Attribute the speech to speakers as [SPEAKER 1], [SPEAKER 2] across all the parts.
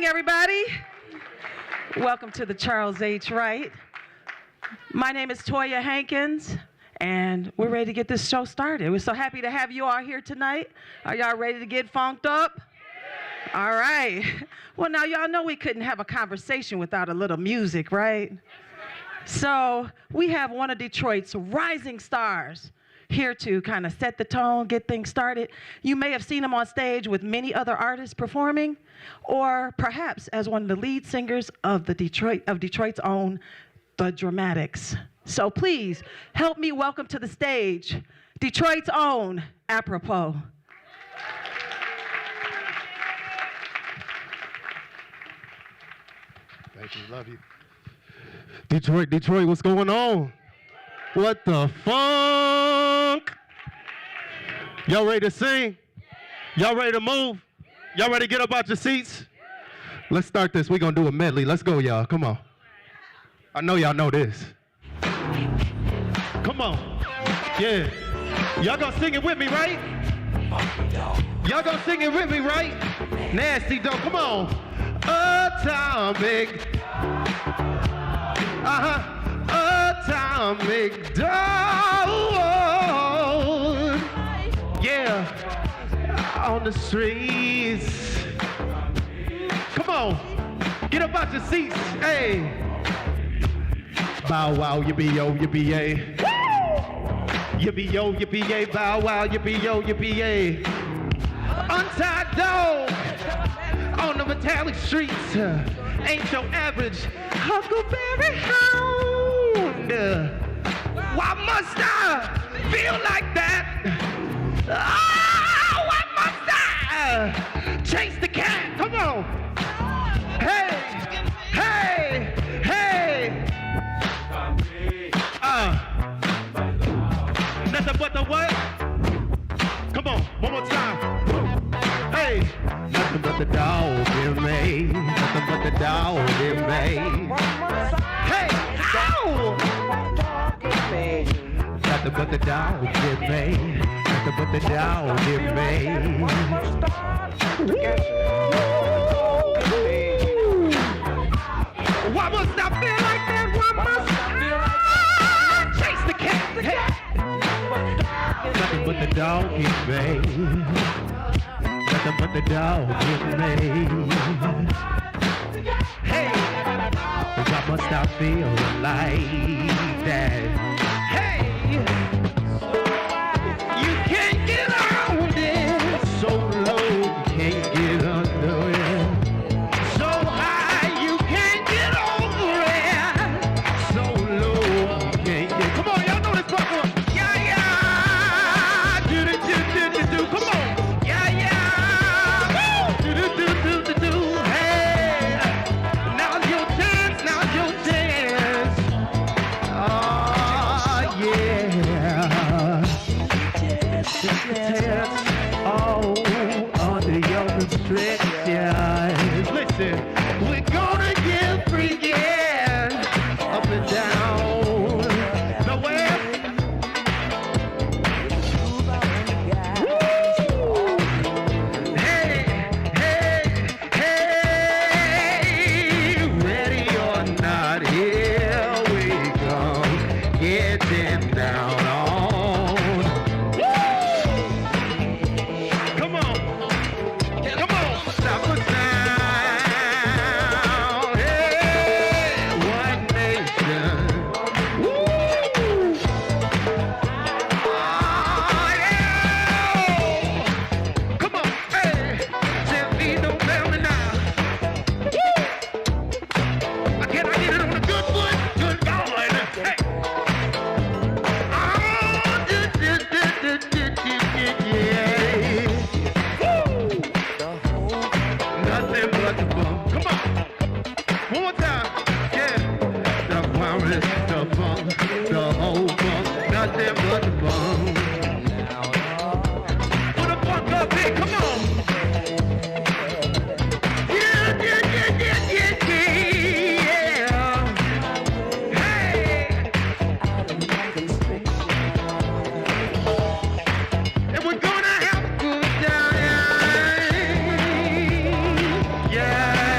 [SPEAKER 1] morning, everybody. Welcome to the Charles H. Wright. My name is Toya Hankins, and we're ready to get this show started. We're so happy to have you all here tonight. Are y'all ready to get funked up? All right. Well, now y'all know we couldn't have a conversation without a little music, right? So we have one of Detroit's rising stars here to kind of set the tone, get things started. You may have seen him on stage with many other artists performing, or perhaps as one of the lead singers of Detroit's own The Dramatics. So please help me welcome to the stage Detroit's own Apropos.
[SPEAKER 2] Thank you, love you. Detroit, what's going on? What the funk? Y'all ready to sing? Y'all ready to move? Y'all ready to get up out your seats? Let's start this. We're gonna do a medley. Let's go, y'all. Come on. I know y'all know this. Come on. Yeah. Y'all gonna sing it with me, right? Y'all gonna sing it with me, right? Nasty dope. Come on. Atomic. Atomic dawn. Yeah. On the streets. Come on. Get up out your seats. Hey. Bow wow, yippee yo, yippee yay. Yippee yo, yippee yay. Bow wow, yippee yo, yippee yay. Untied dog on the metallic streets. Ain't your average Huckleberry Hound. Why must I feel like that? Oh, why must I chase the cat? Come on. Hey, hey, hey. Nothing but the what? Come on, one more time. Hey, nothing but the dog in me. Nothing but the dog in me. Hey, ow! Nothing but the dog in me. Nothing but the dog in me. Why must I feel like that? Why must I chase the cat? Hey. Nothing but the dog in me. Nothing but the dog in me. Hey, why must I feel like that? Hey, you can't get on it. So low, you can't get under it. So high, you can't get over it. So low, you can't get. Come on, y'all know this part. Yeah, yeah. Do. Come on. Yeah, yeah. Woo. Do. Hey. Now's your chance. Oh, yeah. Chance. Oh, under your restrictions. Listen, we're gonna get freaky up and down. Nowhere. Hey, ready or not, here we come, getting down on. Come on, stop the sound. Hey, one nation. Woo! Oh, yeah! Come on, hey, Jimmy, don't tell me now. Woo! Can I get it on a good foot? Good going. Hey. Oh, yeah. Woo! Nothing but the fun. Come on. One more time. Yeah. The virus, the fun, the whole fun. Nothing but the fun. Put the funk up here. Come on. Yeah. Hey. And we're gonna have a good time. Yeah.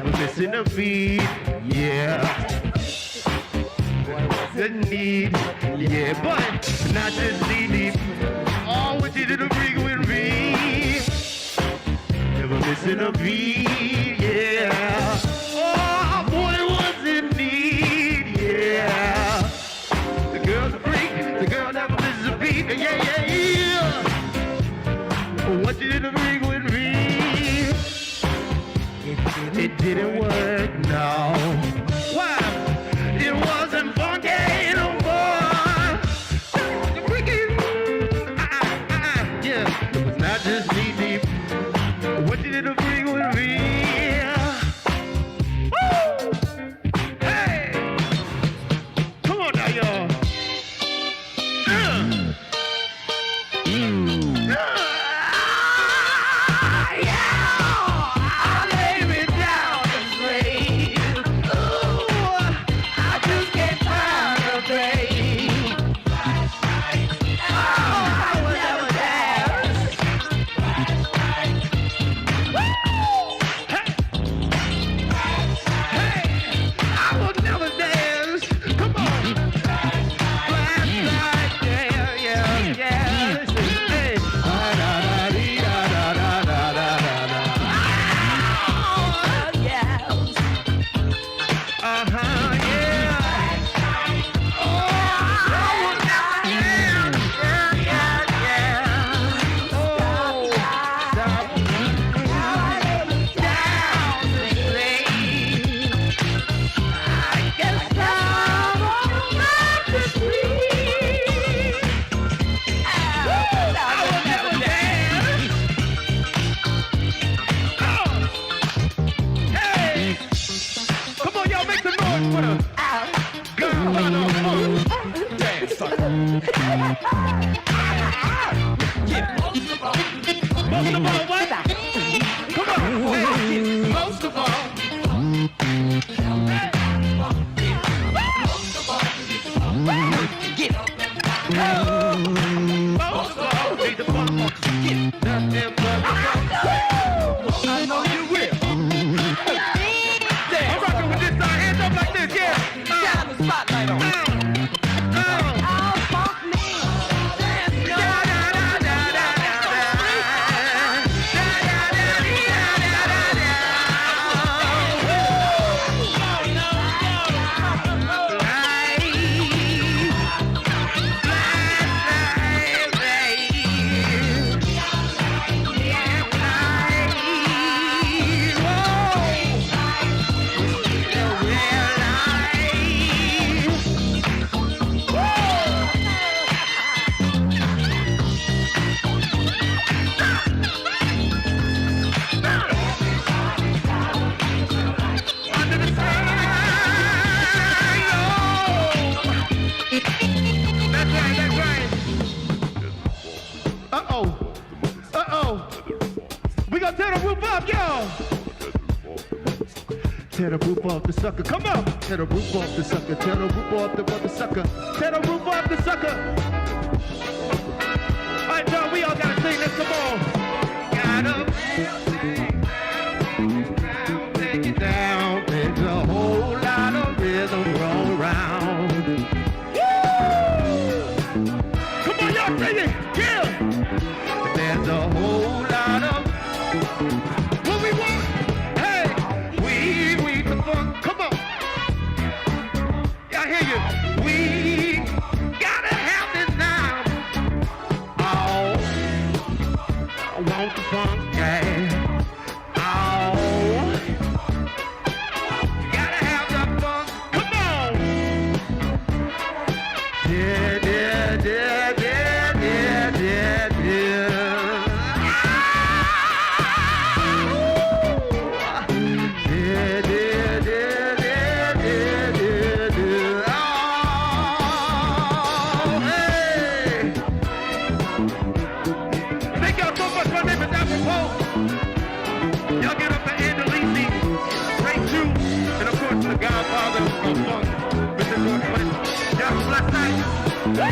[SPEAKER 2] never missing a beat, yeah. The need, yeah, but not just need. Oh, what you did agree with me. Never missing a beat, yeah. Oh, boy, was in need, yeah. The girl's a freak, the girl never misses a beat, yeah, yeah, yeah. What you did agree with me. It didn't work, no. Why? It wasn't funky no more. The freaking, yeah. It was not just knee deep. What you did agree with me? Woo! Hey! Come on now, y'all. Tear the roof off the sucker, come on! Tear the roof off the sucker, tear the roof off the mother sucker, tear the roof off the sucker! Alright, y'all, we all gotta sing this, come on! Gotta take it down, there's a whole lot of rhythm roll around. Woo! Come on, y'all, sing it! Yeah! There's a whole lot of what we want! Come on. Yeah, I hear you. We gotta have this now. Oh, I want the funk, yeah. Oh, gotta have the funk. Come on. Yeah, yeah, yeah, yeah, yeah, yeah, yeah. Woo!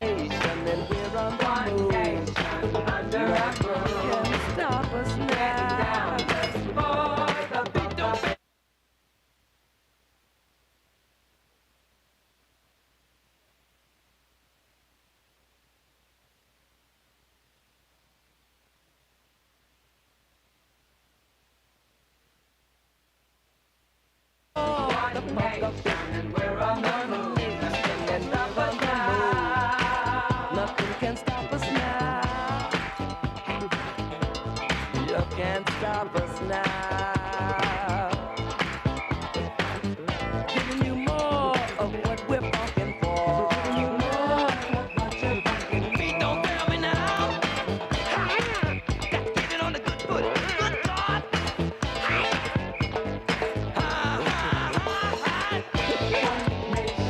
[SPEAKER 3] And we're on the move.
[SPEAKER 1] nation under a roof.
[SPEAKER 3] Can't stop us
[SPEAKER 1] Getting
[SPEAKER 3] now.
[SPEAKER 1] down just for the beat. One nation and we're on the move.
[SPEAKER 3] And
[SPEAKER 1] Stop
[SPEAKER 3] we're
[SPEAKER 1] us
[SPEAKER 3] on the
[SPEAKER 1] now.
[SPEAKER 3] move. Nothing can stop us now. You can't stop us now. Giving you more of what we're fucking for. Giving you more of what you're fucking for. Please don't tell me now. Got to get it on the good foot. Good God.
[SPEAKER 1] One nation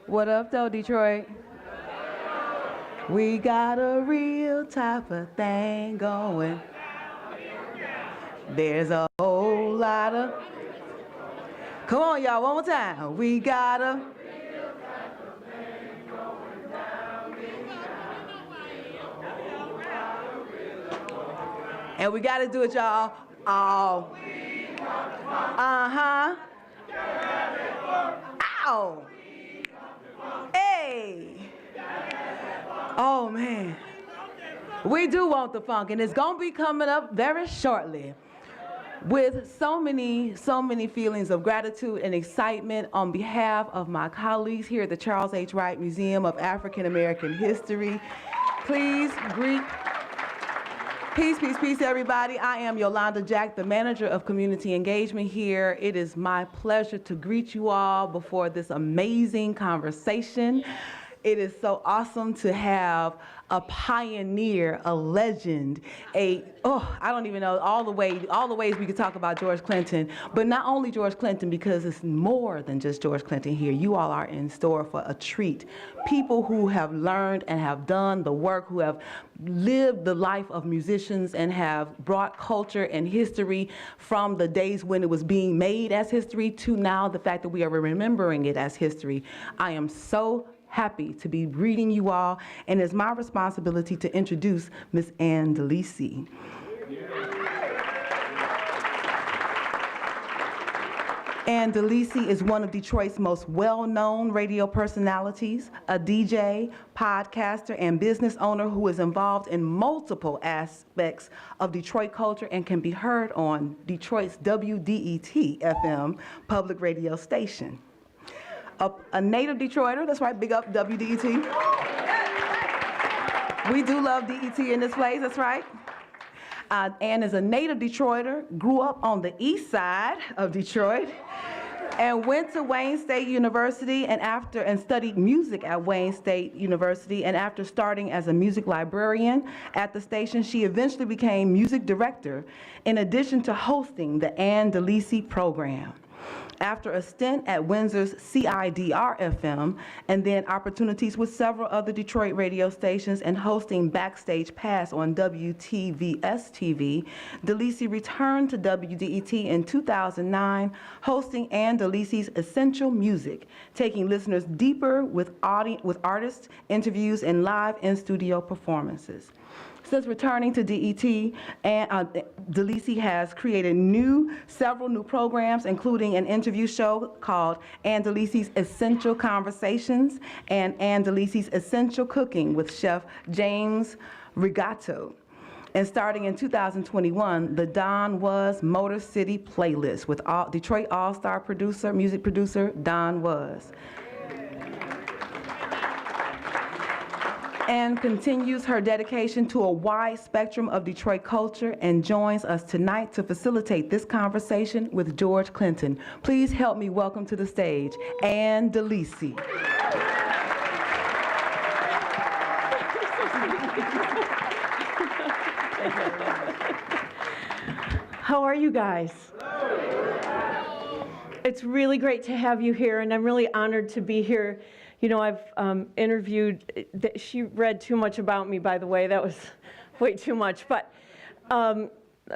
[SPEAKER 4] What up, though, Detroit? We got a real type of thing going. There's a whole lot of. Come on, y'all, one more time. We got a. And we got to do it, y'all. Oh. Uh-huh. Ow. Hey. Oh, man. We do want the funk, and it's going to be coming up very shortly with so many feelings of gratitude and excitement on behalf of my colleagues here at the Charles H. Wright Museum of African American History. Please greet. Peace, peace, peace, everybody. I am Yolanda Jack, the manager of community engagement here. It is my pleasure to greet you all before this amazing conversation. It is so awesome to have a pioneer, a legend, I don't even know all the ways we could talk about George Clinton, but not only George Clinton, because it's more than just George Clinton here. You all are in store for a treat. People who have learned and have done the work, who have lived the life of musicians and have brought culture and history from the days when it was being made as history to now the fact that we are remembering it as history. I am so happy to be greeting you all, and it's my responsibility to introduce Miss Ann DeLisi. Ann DeLisi is one of Detroit's most well-known radio personalities, a DJ, podcaster, and business owner who is involved in multiple aspects of Detroit culture and can be heard on Detroit's WDET-FM public radio station. A native Detroiter, that's right, big up WDET. We do love DET in this place, that's right. Ann is a native Detroiter, grew up on the east side of Detroit, and went to Wayne State University and studied music at Wayne State University. And after starting as a music librarian at the station, she eventually became music director, in addition to hosting the Ann DeLisi program. After a stint at Windsor's CIDR-FM, and then opportunities with several other Detroit radio stations and hosting Backstage Pass on WTVS-TV, DeLisi returned to WDET in 2009, hosting Ann DeLisi's Essential Music, taking listeners deeper with artists, interviews, and live in-studio performances. Since returning to DET, DeLisi has created several new programs, including an interview show called Ann DeLisi's Essential Conversations and Ann DeLisi's Essential Cooking with Chef James Rigatto. And starting in 2021, the Don Was Motor City Playlist with Detroit All-Star music producer Don Was. And continues her dedication to a wide spectrum of Detroit culture and joins us tonight to facilitate this conversation with George Clinton. Please help me welcome to the stage, Ann DeLisi.
[SPEAKER 5] How are you guys? It's really great to have you here, and I'm really honored to be here. You know, I've interviewed, she read too much about me, by the way. That was way too much. But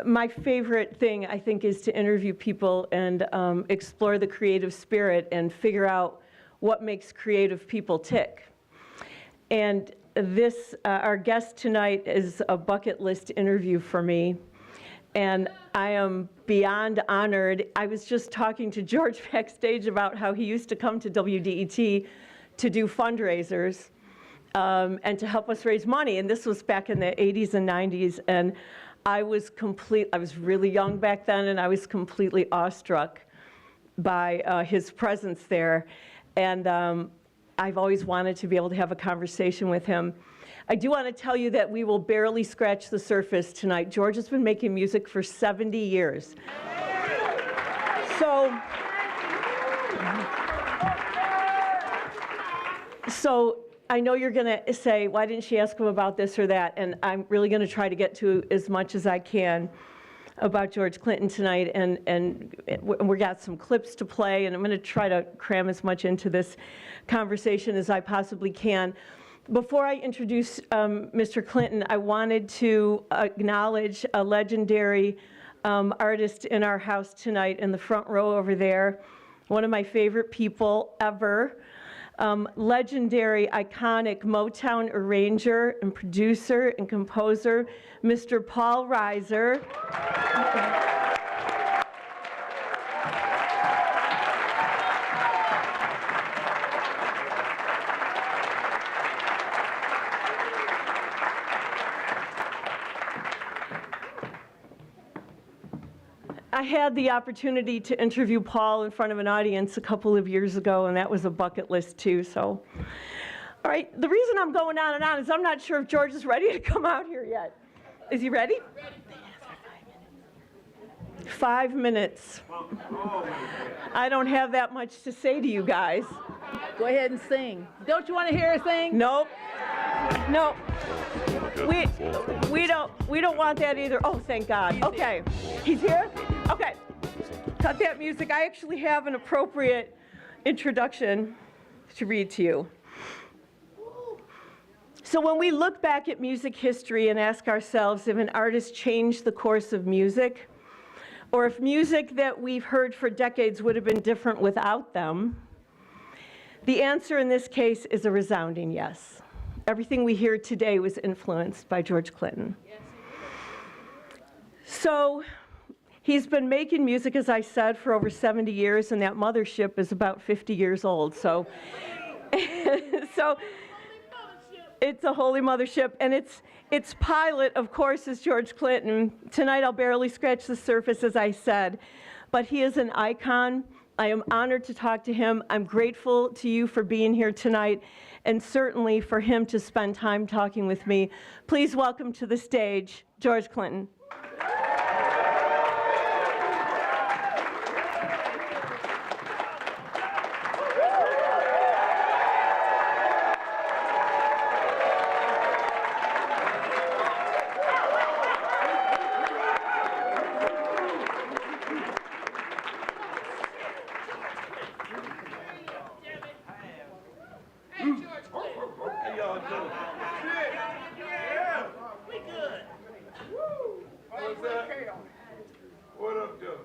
[SPEAKER 5] my favorite thing, I think, is to interview people and explore the creative spirit and figure out what makes creative people tick. And this, our guest tonight is a bucket list interview for me. And I am beyond honored. I was just talking to George backstage about how he used to come to WDET to do fundraisers and to help us raise money. And this was back in the 80s and 90s. And I was really young back then, and I was completely awestruck by his presence there. And I've always wanted to be able to have a conversation with him. I do want to tell you that we will barely scratch the surface tonight. George has been making music for 70 years. So I know you're going to say, why didn't she ask him about this or that? And I'm really going to try to get to as much as I can. about George Clinton tonight, and we got some clips to play, and I'm going to try to cram as much into this conversation as I possibly can. Before I introduce Mr. Clinton, I wanted to acknowledge a legendary artist in our house tonight in the front row over there, one of my favorite people ever. Legendary, iconic Motown arranger and producer and composer, Mr. Paul Reiser. I had the opportunity to interview Paul in front of an audience a couple of years ago, and that was a bucket list too, so. All right, the reason I'm going on and on is I'm not sure if George is ready to come out here yet. Is he ready? 5 minutes. I don't have that much to say to you guys.
[SPEAKER 6] Go ahead and sing. Don't you want to hear her sing?
[SPEAKER 5] Nope. Nope. We don't want that either. Oh, thank God. Okay. He's here? Okay. Cut that music. I actually have an appropriate introduction to read to you. So when we look back at music history and ask ourselves if an artist changed the course of music, or if music that we've heard for decades would have been different without them, the answer in this case is a resounding yes. Everything we hear today was influenced by George Clinton. So he's been making music, as I said, for over 70 years, and that mothership is about 50 years old. So, so it's a holy mothership, and its pilot, of course, is George Clinton. Tonight I'll barely scratch the surface, as I said, but he is an icon. I am honored to talk to him. I'm grateful to you for being here tonight, and certainly for him to spend time talking with me. Please welcome to the stage, George Clinton.
[SPEAKER 2] What up, Joe?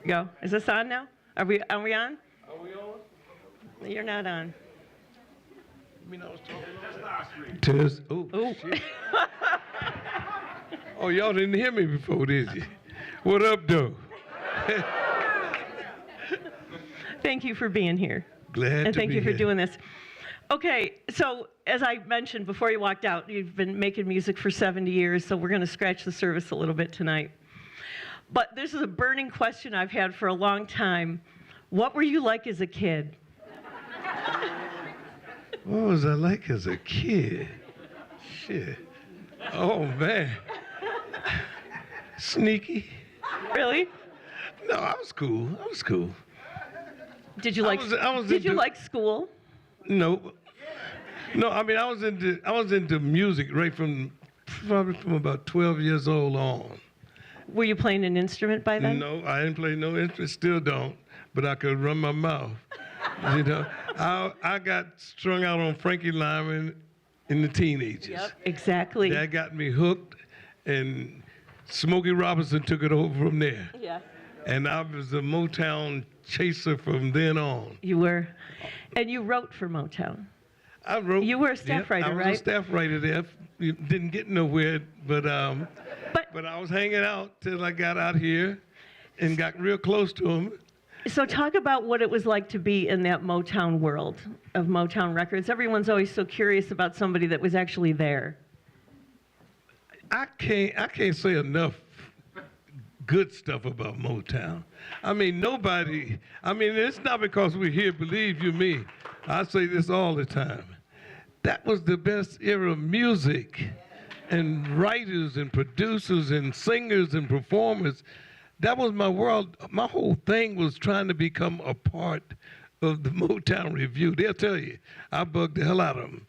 [SPEAKER 5] Go. Is this on now? Are we on?
[SPEAKER 2] Are we on?
[SPEAKER 5] You're not on.
[SPEAKER 2] I mean, I was talking Test. Oh,
[SPEAKER 5] Ooh.
[SPEAKER 2] shit. Oh, y'all didn't hear me before, did you? What up, though?
[SPEAKER 5] Thank you for being here.
[SPEAKER 2] Glad to be here.
[SPEAKER 5] And thank you for doing this. Okay, so as I mentioned before you walked out, you've been making music for 70 years, so we're going to scratch the surface a little bit tonight. But this is a burning question I've had for a long time. What were you like as a kid?
[SPEAKER 2] What was I like as a kid? Shit. Oh, man. Sneaky.
[SPEAKER 5] Really?
[SPEAKER 2] No, I was cool.
[SPEAKER 5] Did you like Did you like school?
[SPEAKER 2] No. No, I mean, I was into music right probably from about 12 years old on.
[SPEAKER 5] Were you playing an instrument by then?
[SPEAKER 2] No, I didn't play no instrument, still don't, but I could run my mouth. You know, I got strung out on Frankie Lyman in the teenagers.
[SPEAKER 5] Yep, exactly.
[SPEAKER 2] That got me hooked, and Smokey Robinson took it over from there.
[SPEAKER 5] Yeah.
[SPEAKER 2] And I was a Motown chaser from then on.
[SPEAKER 5] You were. And you wrote for Motown.
[SPEAKER 2] I wrote.
[SPEAKER 5] You were a staff writer, right?
[SPEAKER 2] I was a staff writer there. Didn't get nowhere, but I was hanging out till I got out here and got real close to him.
[SPEAKER 5] So talk about what it was like to be in that Motown world of Motown Records. Everyone's always so curious about somebody that was actually there.
[SPEAKER 2] I can't say enough good stuff about Motown. I mean, it's not because we're here, believe you me. I say this all the time. That was the best era of music, and writers and producers and singers and performers.
[SPEAKER 7] that was my world. My whole thing was trying to become a part of the Motown Review. They'll tell you, I bugged the hell out of them.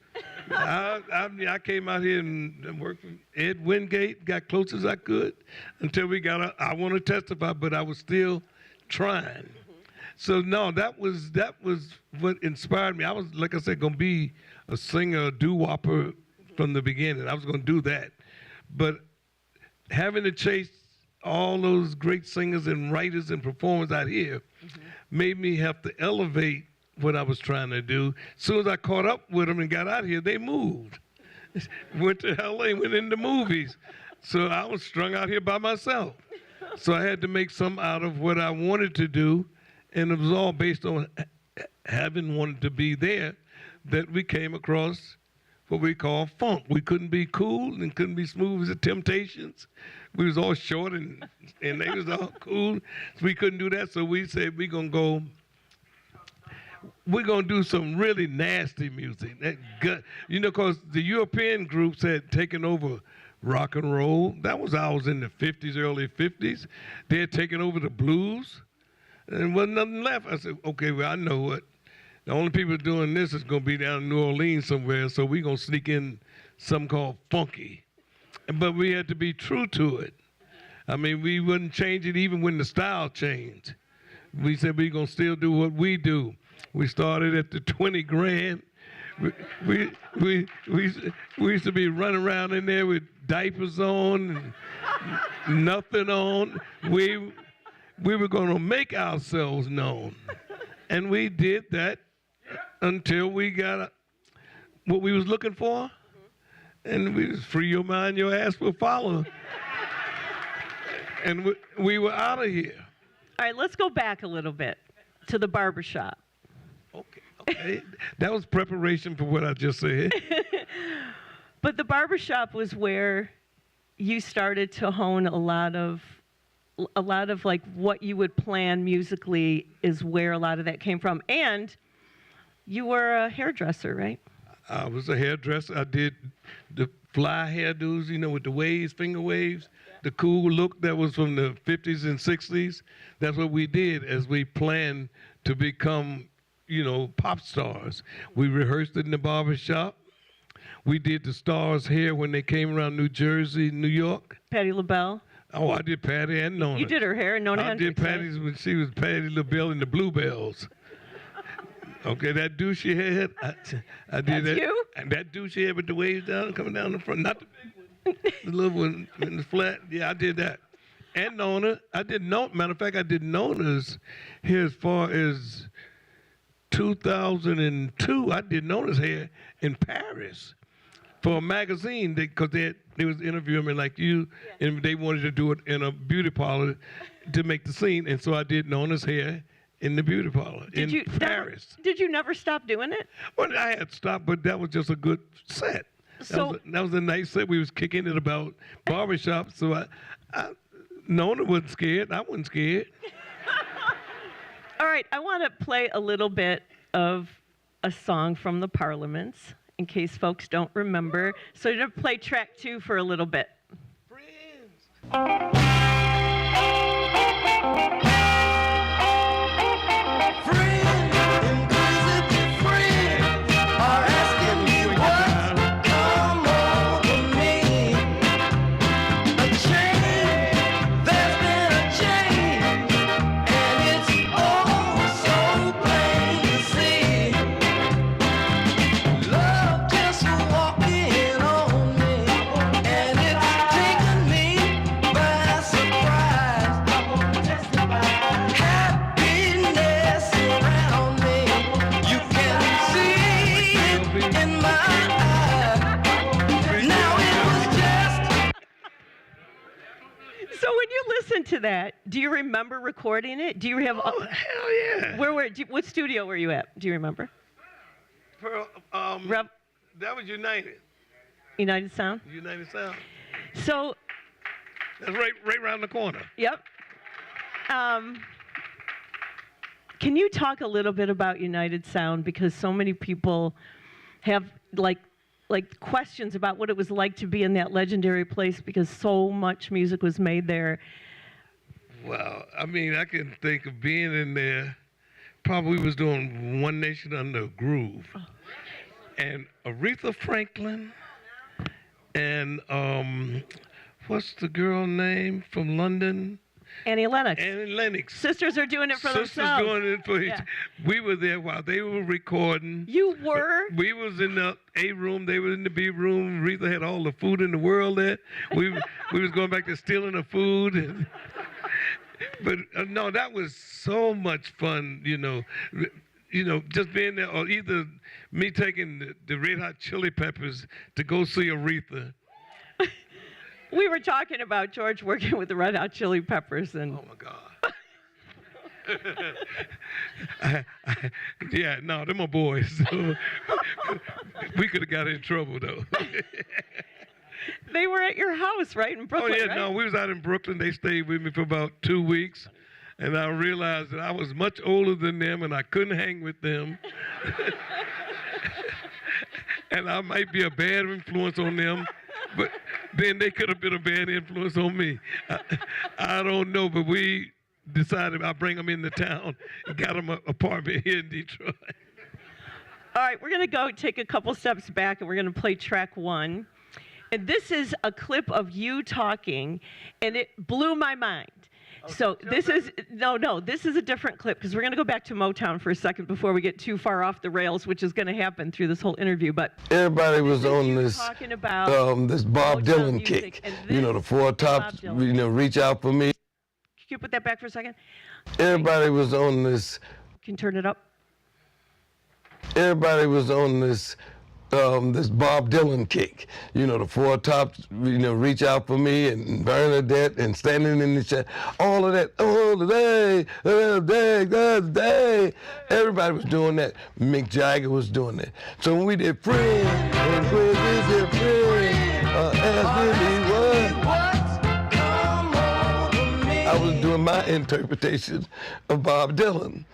[SPEAKER 7] I came out here and worked with Ed Wingate, got close as I could until we got I want to testify, but I was still trying. So no, that was what inspired me. I was, like I said, gonna be a singer, a doo-wopper from the beginning. I was gonna do that. But having to chase all those great singers and writers and performers out here made me have to elevate what I was trying to do. As soon as I caught up with them and got out here, they moved. Went to LA, went into movies. So I was strung out here by myself. So I had to make something out of what I wanted to do, and it was all based on having wanted to be there that we came across what we call funk. We couldn't be cool and couldn't be smooth as the Temptations. We was all short and they was all cool. So we couldn't do that, so we said we're gonna do some really nasty music. Because the European groups had taken over rock and roll. That was ours in the 50s, early 50s. They had taken over the blues, and wasn't nothing left. I said, okay, well, I know what. The only people doing this is going to be down in New Orleans somewhere, so we're going to sneak in something called funky. But we had to be true to it. I mean, we wouldn't change it even when the style changed. We said we're going to still do what we do. We started at the 20 grand. We used to be running around in there with diapers on and nothing on. We were going to make ourselves known. And we did that until we got what we was looking for. And we just free your mind, your ass will follow. And we were out of here.
[SPEAKER 5] All right, let's go back a little bit to the barbershop.
[SPEAKER 7] Okay. That was preparation for what I just said.
[SPEAKER 5] But the barbershop was where you started to hone a lot of like what you would plan musically is where a lot of that came from. And you were a hairdresser, right?
[SPEAKER 7] I was a hairdresser. I did the fly hairdos, with the waves, finger waves, the cool look that was from the 50s and 60s. That's what we did as we planned to become, pop stars. We rehearsed it in the barber shop. We did the stars' hair when they came around New Jersey, New York.
[SPEAKER 5] Patti LaBelle.
[SPEAKER 7] Oh, I did Patti and Nona.
[SPEAKER 5] You did her hair, and Nona Hendricks.
[SPEAKER 7] I did Patti's when she was Patti LaBelle in the Bluebells. Okay, that douchey head, I did that.
[SPEAKER 5] You?
[SPEAKER 7] And that douchey head with the waves down, coming down the front, not the big one, the little one in the flat. Yeah, I did that. And Nona, matter of fact, I did Nona's hair as far as 2002. I did Nona's hair in Paris for a magazine because they was interviewing me like you, and they wanted to do it in a beauty parlor to make the scene, and so I did Nona's hair in the beauty parlor in Paris.
[SPEAKER 5] Did you never stop doing it?
[SPEAKER 7] Well, I had stopped, but that was just a good set. That was a nice set. We was kicking it about barbershop, so Nona wasn't scared. I wasn't scared.
[SPEAKER 5] All right, I want to play a little bit of a song from the Parliaments, in case folks don't remember. So I'm going to play track 2 for a little bit.
[SPEAKER 7] Friends.
[SPEAKER 5] To that, do you remember recording it? Do you have?
[SPEAKER 7] Oh, hell yeah!
[SPEAKER 5] What studio were you at? Do you remember?
[SPEAKER 7] That was United.
[SPEAKER 5] United Sound.
[SPEAKER 7] United Sound.
[SPEAKER 5] So.
[SPEAKER 7] That's right around the corner.
[SPEAKER 5] Yep. Can you talk a little bit about United Sound, because so many people have like questions about what it was like to be in that legendary place, because so much music was made there.
[SPEAKER 7] Wow. I mean, I can think of being in there. Probably was doing One Nation Under a Groove. And Aretha Franklin and what's the girl name from London?
[SPEAKER 1] Annie Lennox.
[SPEAKER 7] Annie Lennox.
[SPEAKER 1] Sisters are doing it for
[SPEAKER 7] Sisters
[SPEAKER 1] themselves.
[SPEAKER 7] doing it for each.
[SPEAKER 1] Yeah.
[SPEAKER 7] We were there while they were recording.
[SPEAKER 1] You were?
[SPEAKER 7] We was in the A room. They were in the B room. Aretha had all the food in the world there. We was going back to stealing the food. And, but no, that was so much fun. Just being there, or either me taking the Red Hot Chili Peppers to go see Aretha.
[SPEAKER 1] We were talking about George working with the Red Hot Chili Peppers, and
[SPEAKER 7] Oh my God. Yeah, no, they're my boys. So we could have got in trouble though.
[SPEAKER 1] they were at your house, right, in
[SPEAKER 7] Oh
[SPEAKER 1] Brooklyn,
[SPEAKER 7] yeah,
[SPEAKER 1] right?
[SPEAKER 7] no, we was out in Brooklyn. They stayed with me for about 2 weeks, and I realized that I was much older than them, and I couldn't hang with them. And I might be a bad influence on them, but then they could have been a bad influence on me. I don't know, but we decided I'd bring them into town and got them an apartment here in Detroit.
[SPEAKER 1] All right, we're going to go take a couple steps back, and we're going to play track 1. And this is a clip of you talking, and it blew my mind. So this is, this is a different clip, because we're going to go back to Motown for a second before we get too far off the rails, which is going to happen through this whole interview. But
[SPEAKER 8] everybody was on
[SPEAKER 1] you
[SPEAKER 8] this
[SPEAKER 1] talking about
[SPEAKER 8] this Bob
[SPEAKER 1] Motown
[SPEAKER 8] Dylan
[SPEAKER 1] music,
[SPEAKER 8] kick.
[SPEAKER 1] and
[SPEAKER 8] The
[SPEAKER 1] this
[SPEAKER 8] Four
[SPEAKER 1] is
[SPEAKER 8] Tops,
[SPEAKER 1] Bob Dylan.
[SPEAKER 8] Reach Out for Me.
[SPEAKER 1] Can you put that back for a second?
[SPEAKER 8] Everybody was on this.
[SPEAKER 1] Can you turn it up?
[SPEAKER 8] Everybody was on this Bob Dylan kick. The Four Tops, Reach Out for Me, and Bernadette, and Standing in the Shade. All of that, all the day. Everybody was doing that. Mick Jagger was doing that. So when we did Friend, and where is your friend? Ask me what. I was doing my interpretation of Bob Dylan,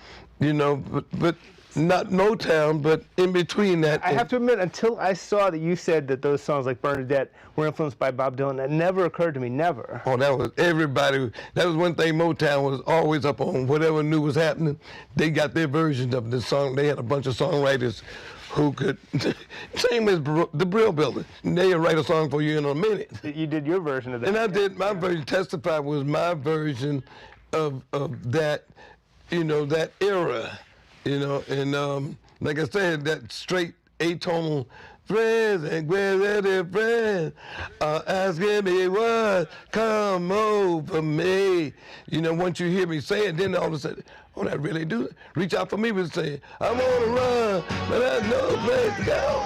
[SPEAKER 8] but not Motown, but in between that.
[SPEAKER 9] I have to admit, until I saw that you said that those songs like Bernadette were influenced by Bob Dylan, that never occurred to me, never.
[SPEAKER 8] Oh, that was everybody. That was one thing. Motown was always up on whatever new was happening. They got their version of the song. They had a bunch of songwriters who could, same as the Brill Building. They'll write a song for you in a minute.
[SPEAKER 9] You did your version of that.
[SPEAKER 8] And I did my version. Testify was my version of that, that era. And like I said, that straight atonal friends and friends are asking me what come over me. Once you hear me say it, then all of a sudden, oh, that really do it. Reach Out for Me was saying, I want to run, but there's no place to go.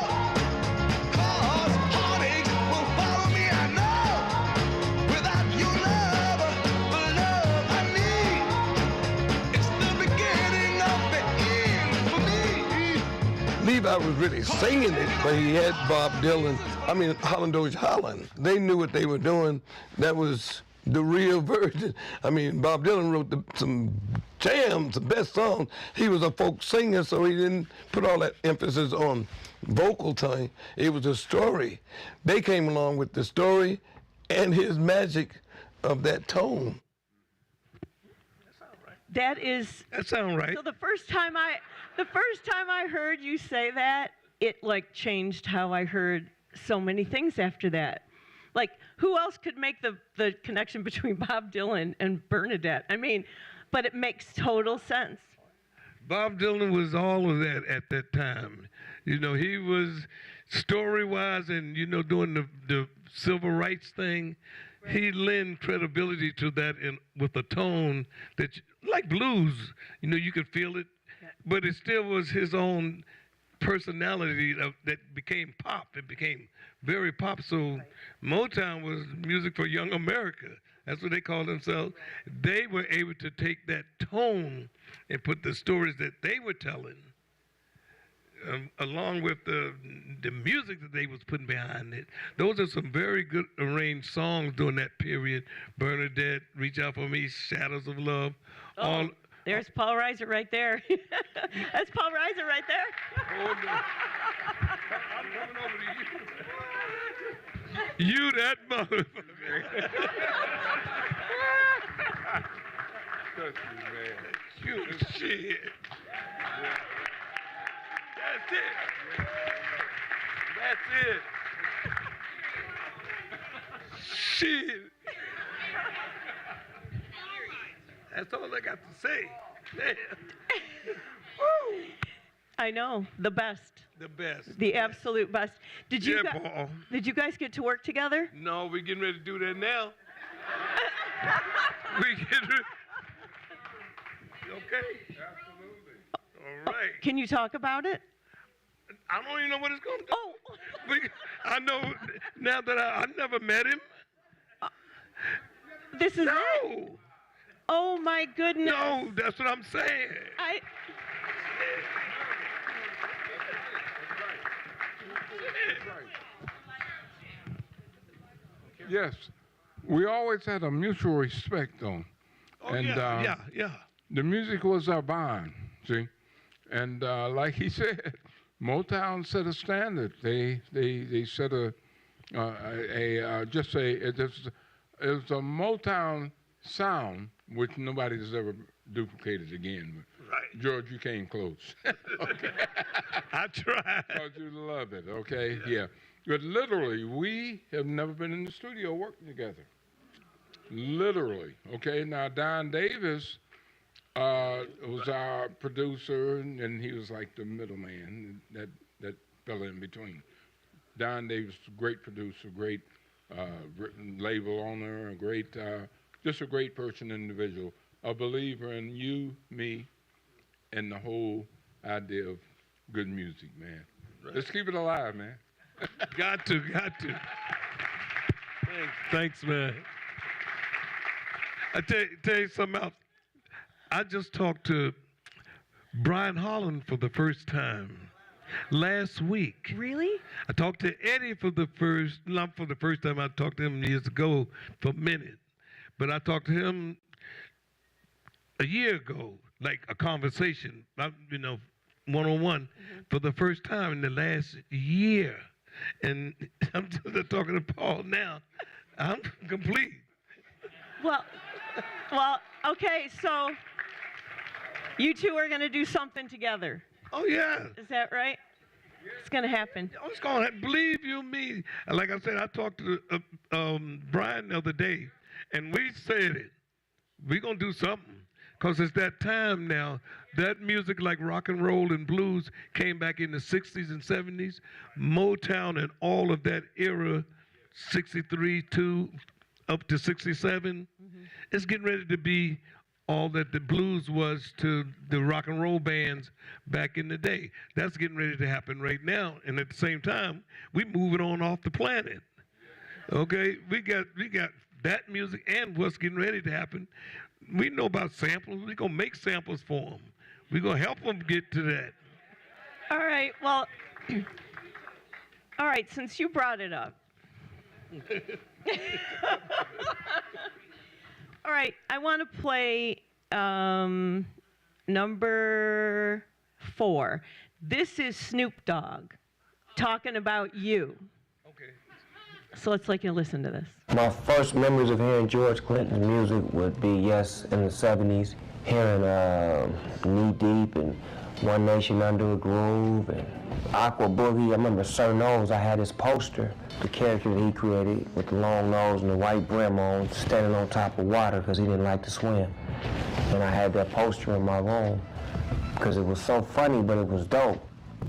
[SPEAKER 8] Levi was really singing it, but he had Bob Dylan, Holland Dozier Holland. They knew what they were doing. That was the real version. Bob Dylan wrote some jams, the best songs. He was a folk singer, so he didn't put all that emphasis on vocal time. It was a story. They came along with the story and his magic of that tone.
[SPEAKER 1] That
[SPEAKER 7] sounds right.
[SPEAKER 1] So the first time I heard you say that, it changed how I heard so many things after that. Who else could make the connection between Bob Dylan and Bernadette? But it makes total sense.
[SPEAKER 7] Bob Dylan was all of that at that time. He was story-wise and, doing the civil rights thing. He lent credibility to that with a tone that, like blues, you could feel it, but it still was his own personality that became pop. It became very pop. So Motown was music for young America. That's what they called themselves. They were able to take that tone and put the stories that they were telling, along with the music that they was putting behind it. Those are some very good arranged songs during that period. Bernadette, Reach Out for Me, Shadows of Love.
[SPEAKER 1] There's Paul Reiser right there. That's Paul Reiser right there.
[SPEAKER 7] Hold on. I'm coming over to you. You that motherfucker. touch me, man. Shoot, shit. That's it. That's it. Shit. That's all I got to say. Damn. Woo.
[SPEAKER 5] I know, the best.
[SPEAKER 7] The best.
[SPEAKER 5] The absolute best. Did you
[SPEAKER 7] Yeah, Paul.
[SPEAKER 5] Did you guys get to work together?
[SPEAKER 7] No, we're getting ready to do that now. We getting ready. Okay. Absolutely. All right.
[SPEAKER 5] Can you talk about it?
[SPEAKER 7] I don't even know what it's going to do.
[SPEAKER 5] Oh,
[SPEAKER 7] I know now that I never met him.
[SPEAKER 5] this is it?
[SPEAKER 7] No.
[SPEAKER 5] Oh my goodness.
[SPEAKER 7] No, that's what I'm saying.
[SPEAKER 10] Yes, we always had a mutual respect on.
[SPEAKER 7] Oh,
[SPEAKER 10] and
[SPEAKER 7] yeah.
[SPEAKER 10] the music was our bond, see? And like he said, Motown set a standard. They set it was a Motown sound which nobody's ever duplicated again.
[SPEAKER 7] Right.
[SPEAKER 10] George, you came close. Okay.
[SPEAKER 7] I tried.
[SPEAKER 10] Because you love it, okay? Yeah. But literally, we have never been in the studio working together. Literally, okay? Now, Don Davis was our producer, and he was like the middleman, that fella in between. Don Davis, great producer, great label owner, just a great person, individual, a believer in you, me, and the whole idea of good music, man. Right. Let's keep it alive, man.
[SPEAKER 7] Got to. Thanks, man. I tell you something else. I just talked to Brian Holland for the first time last week.
[SPEAKER 5] Really?
[SPEAKER 7] I talked to Eddie not for the first time. I talked to him years ago for a minute. But I talked to him a year ago, like a conversation, one-on-one, for the first time in the last year. And I'm just talking to Paul now. I'm complete.
[SPEAKER 5] Well, okay, so you two are going to do something together.
[SPEAKER 7] Oh, yeah.
[SPEAKER 5] Is that right? It's going to happen.
[SPEAKER 7] Oh, it's going to happen. Believe you me. Like I said, I talked to Brian the other day, and we said it. We're going to do something. Because it's that time now. That music like rock and roll and blues came back in the 60s and 70s. Motown and all of that era, 63 to up to 67, it's getting ready to be all that the blues was to the rock and roll bands back in the day. That's getting ready to happen right now. And at the same time, we moving on off the planet. Okay, we got that music and what's getting ready to happen. We know about samples. We're going to make samples for them. We're going to help them get to that.
[SPEAKER 5] All right, well, all right, since you brought it up. All right, I want to play number 4. This is Snoop Dogg talking about you.
[SPEAKER 7] Okay.
[SPEAKER 5] So let's listen to this.
[SPEAKER 11] My first memories of hearing George Clinton's music would be, yes, in the 70s, hearing Knee Deep and One Nation Under a Groove and Aqua Boogie. I remember Sir Nose, I had his poster, the character that he created with the long nose and the white brim on, standing on top of water because he didn't like to swim. And I had that poster in my room because it was so funny, but it was dope.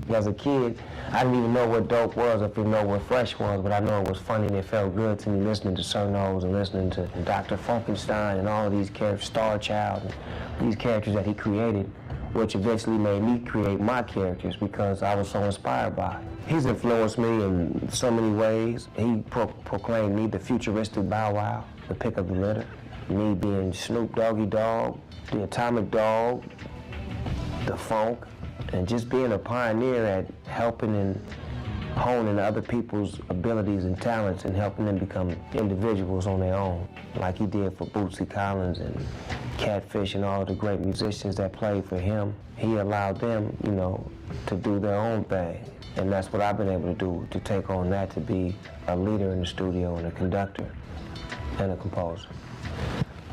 [SPEAKER 11] As a kid, I didn't even know what dope was, I didn't know what fresh was, but I know it was funny and it felt good to me listening to Sir Nose and listening to Dr. Funkenstein and all of these characters, Star Child, and these characters that he created, which eventually made me create my characters because I was so inspired by it. He's influenced me in so many ways. He proclaimed me the futuristic Bow Wow, the pick of the litter, me being Snoop Doggy Dogg, the Atomic Dog, the Funk, and just being a pioneer at helping and honing other people's abilities and talents and helping them become individuals on their own, like he did for Bootsy Collins and Catfish and all the great musicians that played for him. He allowed them, to do their own thing. And that's what I've been able to do, to take on that, to be a leader in the studio and a conductor and a composer.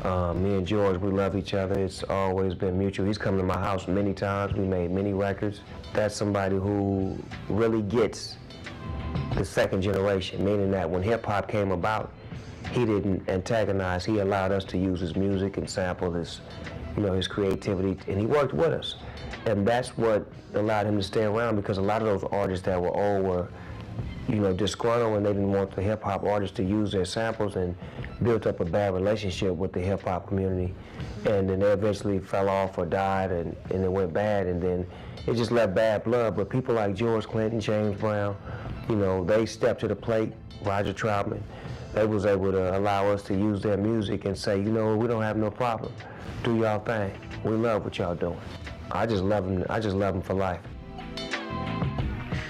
[SPEAKER 11] Me and George, we love each other. It's always been mutual. He's come to my house many times. We made many records. That's somebody who really gets the second generation, meaning that when hip hop came about, he didn't antagonize. He allowed us to use his music and sample his, his creativity, and he worked with us. And that's what allowed him to stay around, because a lot of those artists that were old were, disgruntled, and they didn't want the hip hop artists to use their samples, and built up a bad relationship with the hip hop community. And then they eventually fell off or died, and it went bad, and then it just left bad blood. But people like George Clinton, James Brown, they stepped to the plate. Roger Troutman, they was able to allow us to use their music and say, we don't have no problem. Do y'all thing. We love what y'all doing. I just love them. I just love them for life.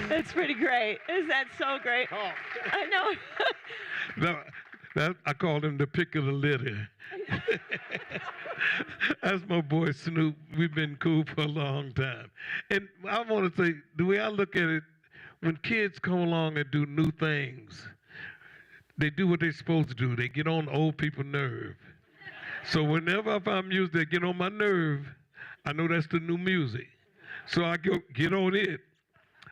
[SPEAKER 1] That's pretty great. Is that so great?
[SPEAKER 7] Oh.
[SPEAKER 1] I know.
[SPEAKER 7] I call him the pick of the litter. That's my boy Snoop. We've been cool for a long time. And I want to say, the way I look at it, when kids come along and do new things, they do what they're supposed to do. They get on old people's nerve. So whenever I find music that get on my nerve, I know that's the new music. So I get on it.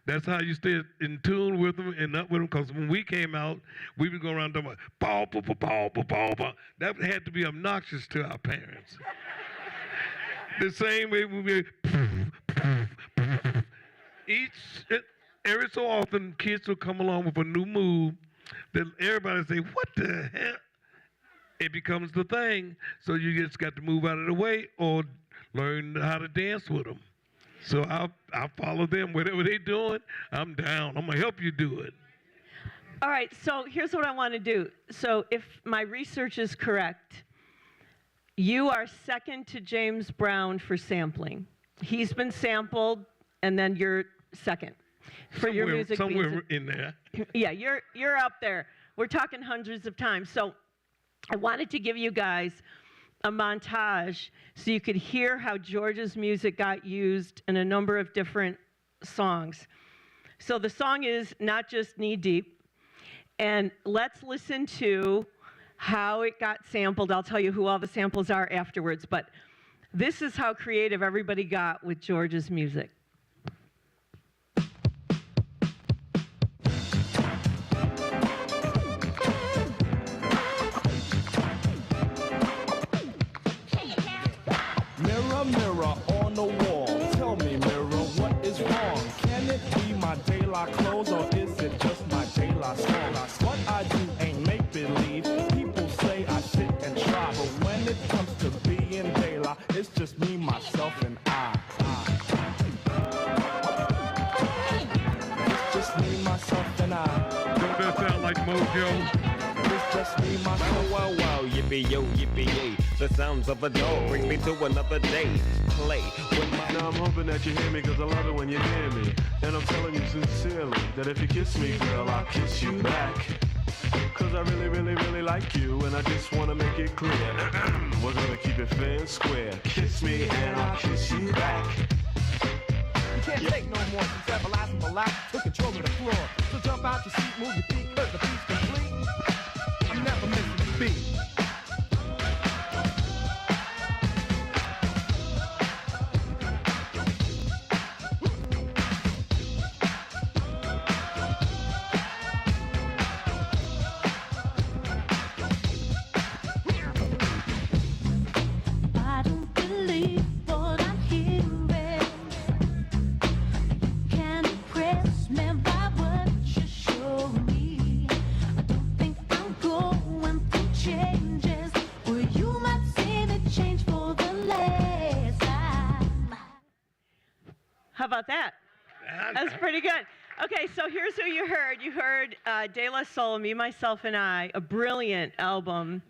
[SPEAKER 7] That's how you stay in tune with them and up with them. Because when we came out, we would go around talking about pow, pow, pow, pow, pow, pow, pow. That had to be obnoxious to our parents. The same way we every so often, kids will come along with a new move that everybody say, what the hell? It becomes the thing. So you just got to move out of the way or learn how to dance with them. So I'll follow them. Whatever they're doing, I'm down. I'm going to help you do it.
[SPEAKER 5] All right, so here's what I want to do. So if my research is correct, you are second to James Brown for sampling. He's been sampled, and then you're second for your music.
[SPEAKER 7] Somewhere in there.
[SPEAKER 5] Yeah, you're up there. We're talking hundreds of times. So I wanted to give you guys a montage so you could hear how George's music got used in a number of different songs. So the song is Not Just Knee Deep, and let's listen to how it got sampled. I'll tell you who all the samples are afterwards, but this is how creative everybody got with George's music.
[SPEAKER 2] Mirror on the wall, tell me, mirror, what is wrong? Can it be my daylight clothes, or is it just my daylight song? What I do ain't make-believe. People say I sit and try, but when it comes to being daylight, it's just me, myself, and I. It's just me, myself, and I.
[SPEAKER 7] Don't that sound like Mojo?
[SPEAKER 2] It's just me, myself.
[SPEAKER 12] Wow, wow, yippee yo, yippee yay. The sounds of a dog bring me to another day. Play with my...
[SPEAKER 13] Now I'm hoping that you hear me, cause I love it when you hear me. And I'm telling you sincerely that if you kiss me, girl, I'll kiss you back. Cause I really, really, really like you, and I just wanna make it clear. We're gonna keep it fair and square. Kiss me and I'll kiss you back.
[SPEAKER 2] You can't take no more from everlasting life. Took control of the floor. So jump out your seat, move your feet, cause the beat's complete. I'm never missing the beat.
[SPEAKER 5] How about that? That's pretty good. Okay, so here's who you heard. You heard De La Soul, Me, Myself, and I, a brilliant album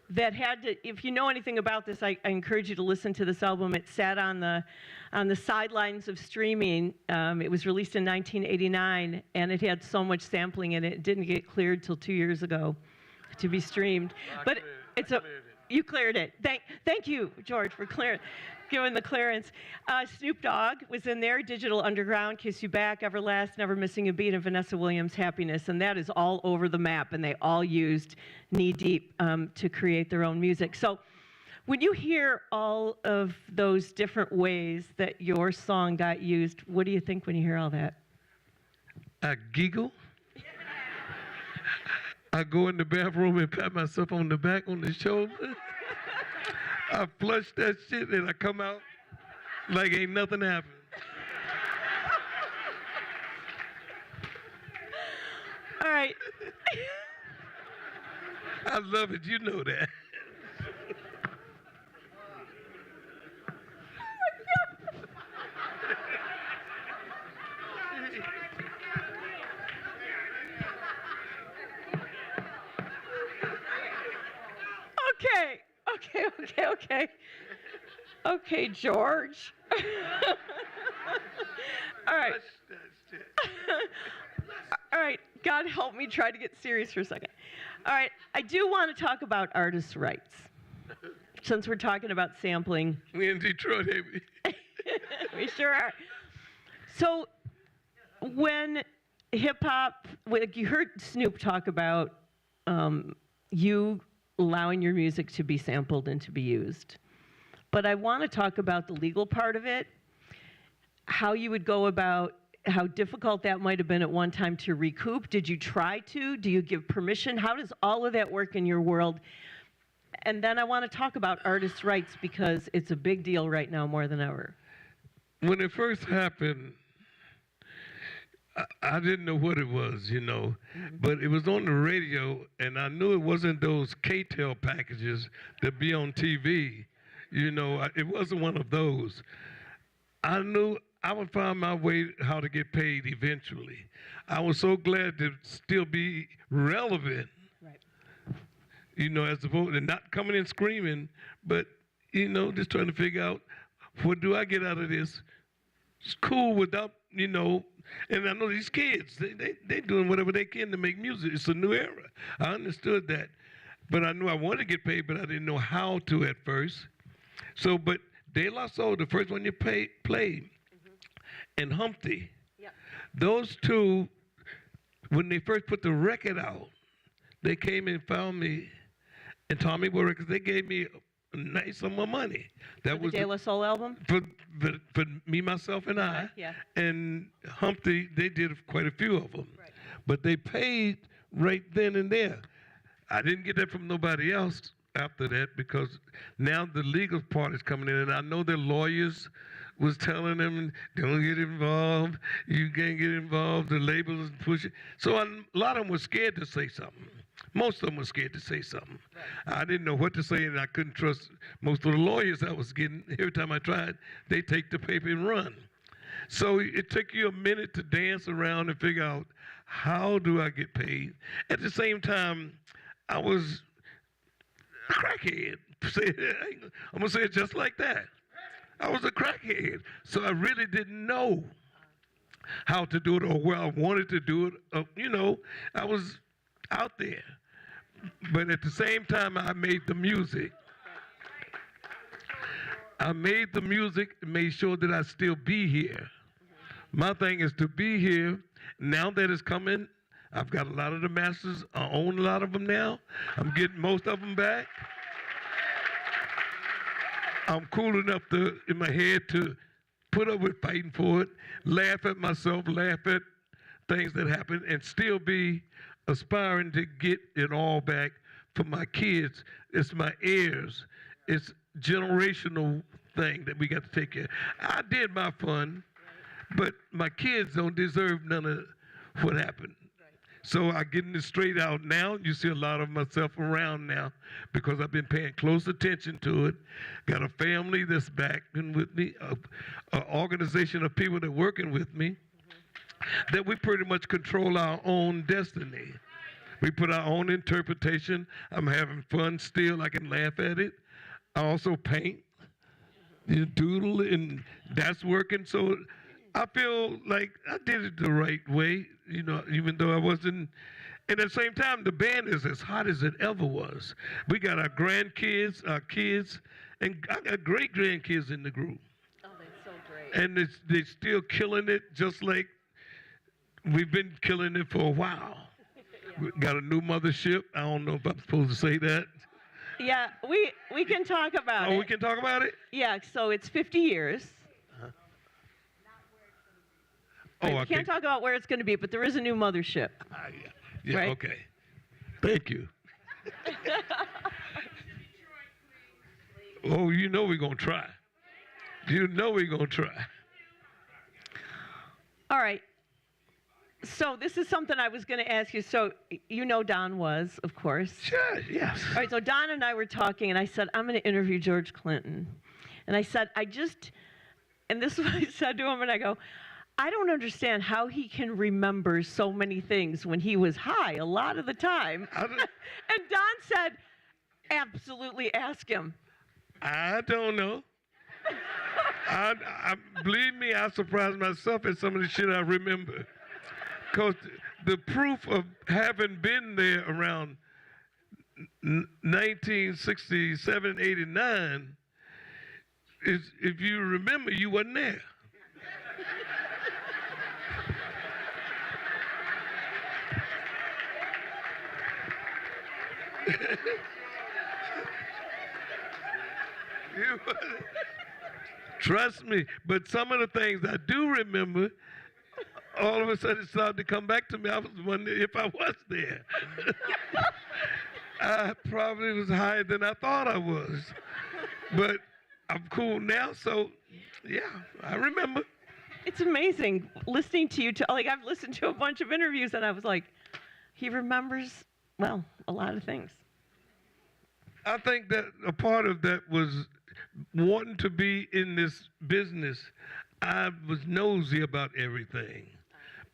[SPEAKER 5] that had to, if you know anything about this, I encourage you to listen to this album. It sat on the sidelines of streaming. It was released in 1989, and it had so much sampling in it. It didn't get cleared till 2 years ago to be streamed. But You cleared it. Thank you, George, for giving the clearance. Snoop Dogg was in there, Digital Underground, Kiss You Back, Everlast, Never Missing a Beat, and Vanessa Williams' Happiness. And that is all over the map, and they all used Knee Deep to create their own music. So when you hear all of those different ways that your song got used, what do you think when you hear all that?
[SPEAKER 7] I giggle. I go in the bathroom and pat myself on the back, on the shoulder. I flush that shit and I come out like ain't nothing happened.
[SPEAKER 5] All right.
[SPEAKER 7] I love it, you know that.
[SPEAKER 5] Okay, George. All right. All right, God help me try to get serious for a second. All right, I do want to talk about artists' rights, since we're talking about sampling.
[SPEAKER 7] We in Detroit, baby.
[SPEAKER 5] We sure are. So when hip-hop, like you heard Snoop talk about you allowing your music to be sampled and to be used. But I want to talk about the legal part of it, how you would go about, how difficult that might have been at one time to recoup. Did you try to? Do you give permission? How does all of that work in your world? And then I want to talk about artists' rights because it's a big deal right now more than ever.
[SPEAKER 7] When it first happened, I didn't know what it was, but it was on the radio, and I knew it wasn't those K-Tel packages that be on TV. It wasn't one of those. I knew I would find my way how to get paid eventually. I was so glad to still be relevant, as opposed to not coming in screaming, but, just trying to figure out, what do I get out of this? It's cool without, and I know these kids, they doing whatever they can to make music. It's a new era. I understood that. But I knew I wanted to get paid, but I didn't know how to at first. So, but De La Soul, the first one you played, and Humpty, those two, when they first put the record out, they came and found me and Tommy Boy Records. They gave me a nice sum of money. That was
[SPEAKER 5] the De La Soul album?
[SPEAKER 7] For Me, Myself, and I.
[SPEAKER 5] Yeah.
[SPEAKER 7] And Humpty, they did quite a few of them. Right. But they paid right then and there. I didn't get that from nobody else after that because now the legal part is coming in, and I know their lawyers was telling them, don't get involved, you can't get involved, the label is pushing. So a lot of them were scared to say something. Most of them were scared to say something. Right. I didn't know what to say, and I couldn't trust most of the lawyers I was getting. Every time I tried, they take the paper and run. So it took you a minute to dance around and figure out, how do I get paid? At the same time, I was a crackhead. I'm going to say it just like that. I was a crackhead. So I really didn't know how to do it or where I wanted to do it. I was out there. But at the same time, I made the music. I made the music and made sure that I still be here. My thing is to be here. Now that it's coming, I've got a lot of the masters. I own a lot of them now. I'm getting most of them back. I'm cool enough in my head to put up with fighting for it, laugh at myself, laugh at things that happen, and still be aspiring to get it all back for my kids. It's my heirs. It's generational thing that we got to take care of. I did my fun, but my kids don't deserve none of what happened. So I'm getting it straight out now. You see a lot of myself around now because I've been paying close attention to it. Got a family that's backing with me, an organization of people that are working with me, that we pretty much control our own destiny. We put our own interpretation. I'm having fun still. I can laugh at it. I also paint, doodle, and that's working. So I feel like I did it the right way, even though I wasn't And at the same time, the band is as hot as it ever was. We got our grandkids, our kids, and I got great grandkids in the group.
[SPEAKER 5] Oh, that's so great.
[SPEAKER 7] And they're still killing it just like we've been killing it for a while. We got a new mothership. I don't know if I'm supposed to say that.
[SPEAKER 5] Yeah, we can talk about it.
[SPEAKER 7] Oh, we can talk about it?
[SPEAKER 5] Yeah, so it's 50 years.
[SPEAKER 7] Oh,
[SPEAKER 5] We
[SPEAKER 7] okay.
[SPEAKER 5] can't talk about where it's going to be, but there is a new mothership.
[SPEAKER 7] Yeah,
[SPEAKER 5] right?
[SPEAKER 7] okay. Thank you. Oh, you know we're going to try. You know we're going to try.
[SPEAKER 5] All right. So this is something I was going to ask you. So you know Don Was, of course.
[SPEAKER 7] Sure, yes.
[SPEAKER 5] All right, so Don and I were talking, and I said, I'm going to interview George Clinton. And I said, and this is what I said to him, and I go, I don't understand how he can remember so many things when he was high a lot of the time. And Don said, absolutely ask him.
[SPEAKER 7] I don't know. Believe me, I surprised myself at some of the shit I remember. Because the proof of having been there around 1967, 89 is if you remember, you wasn't there. Trust me, but some of the things I do remember, all of a sudden it started to come back to me. I was wondering if I was there. I probably was higher than I thought I was. But I'm cool now, so yeah, I remember.
[SPEAKER 5] It's amazing listening to you. I've listened to a bunch of interviews, and I was like, he remembers, well, a lot of things.
[SPEAKER 7] I think that a part of that was wanting to be in this business. I was nosy about everything.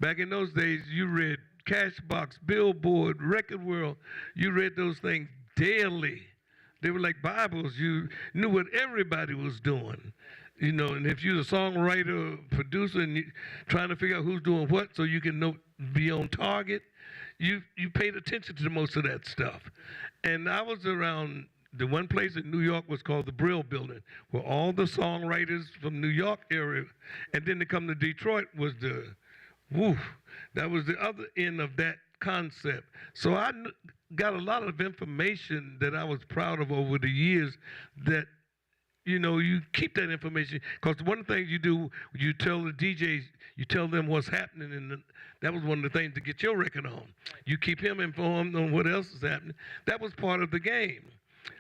[SPEAKER 7] Back in those days, you read Cashbox, Billboard, Record World. You read those things daily. They were like Bibles. You knew what everybody was doing. You know, and if you're a songwriter, producer, and trying to figure out who's doing what so you can be on target, you paid attention to most of that stuff. And I was around, the one place in New York was called the Brill Building, where all the songwriters from New York area, and then to come to Detroit was that was the other end of that concept. So I got a lot of information that I was proud of over the years that, you know, you keep that information, because one of the things you do, you tell the DJs, you tell them what's happening, and that was one of the things to get your record on. You keep him informed on what else is happening. That was part of the game.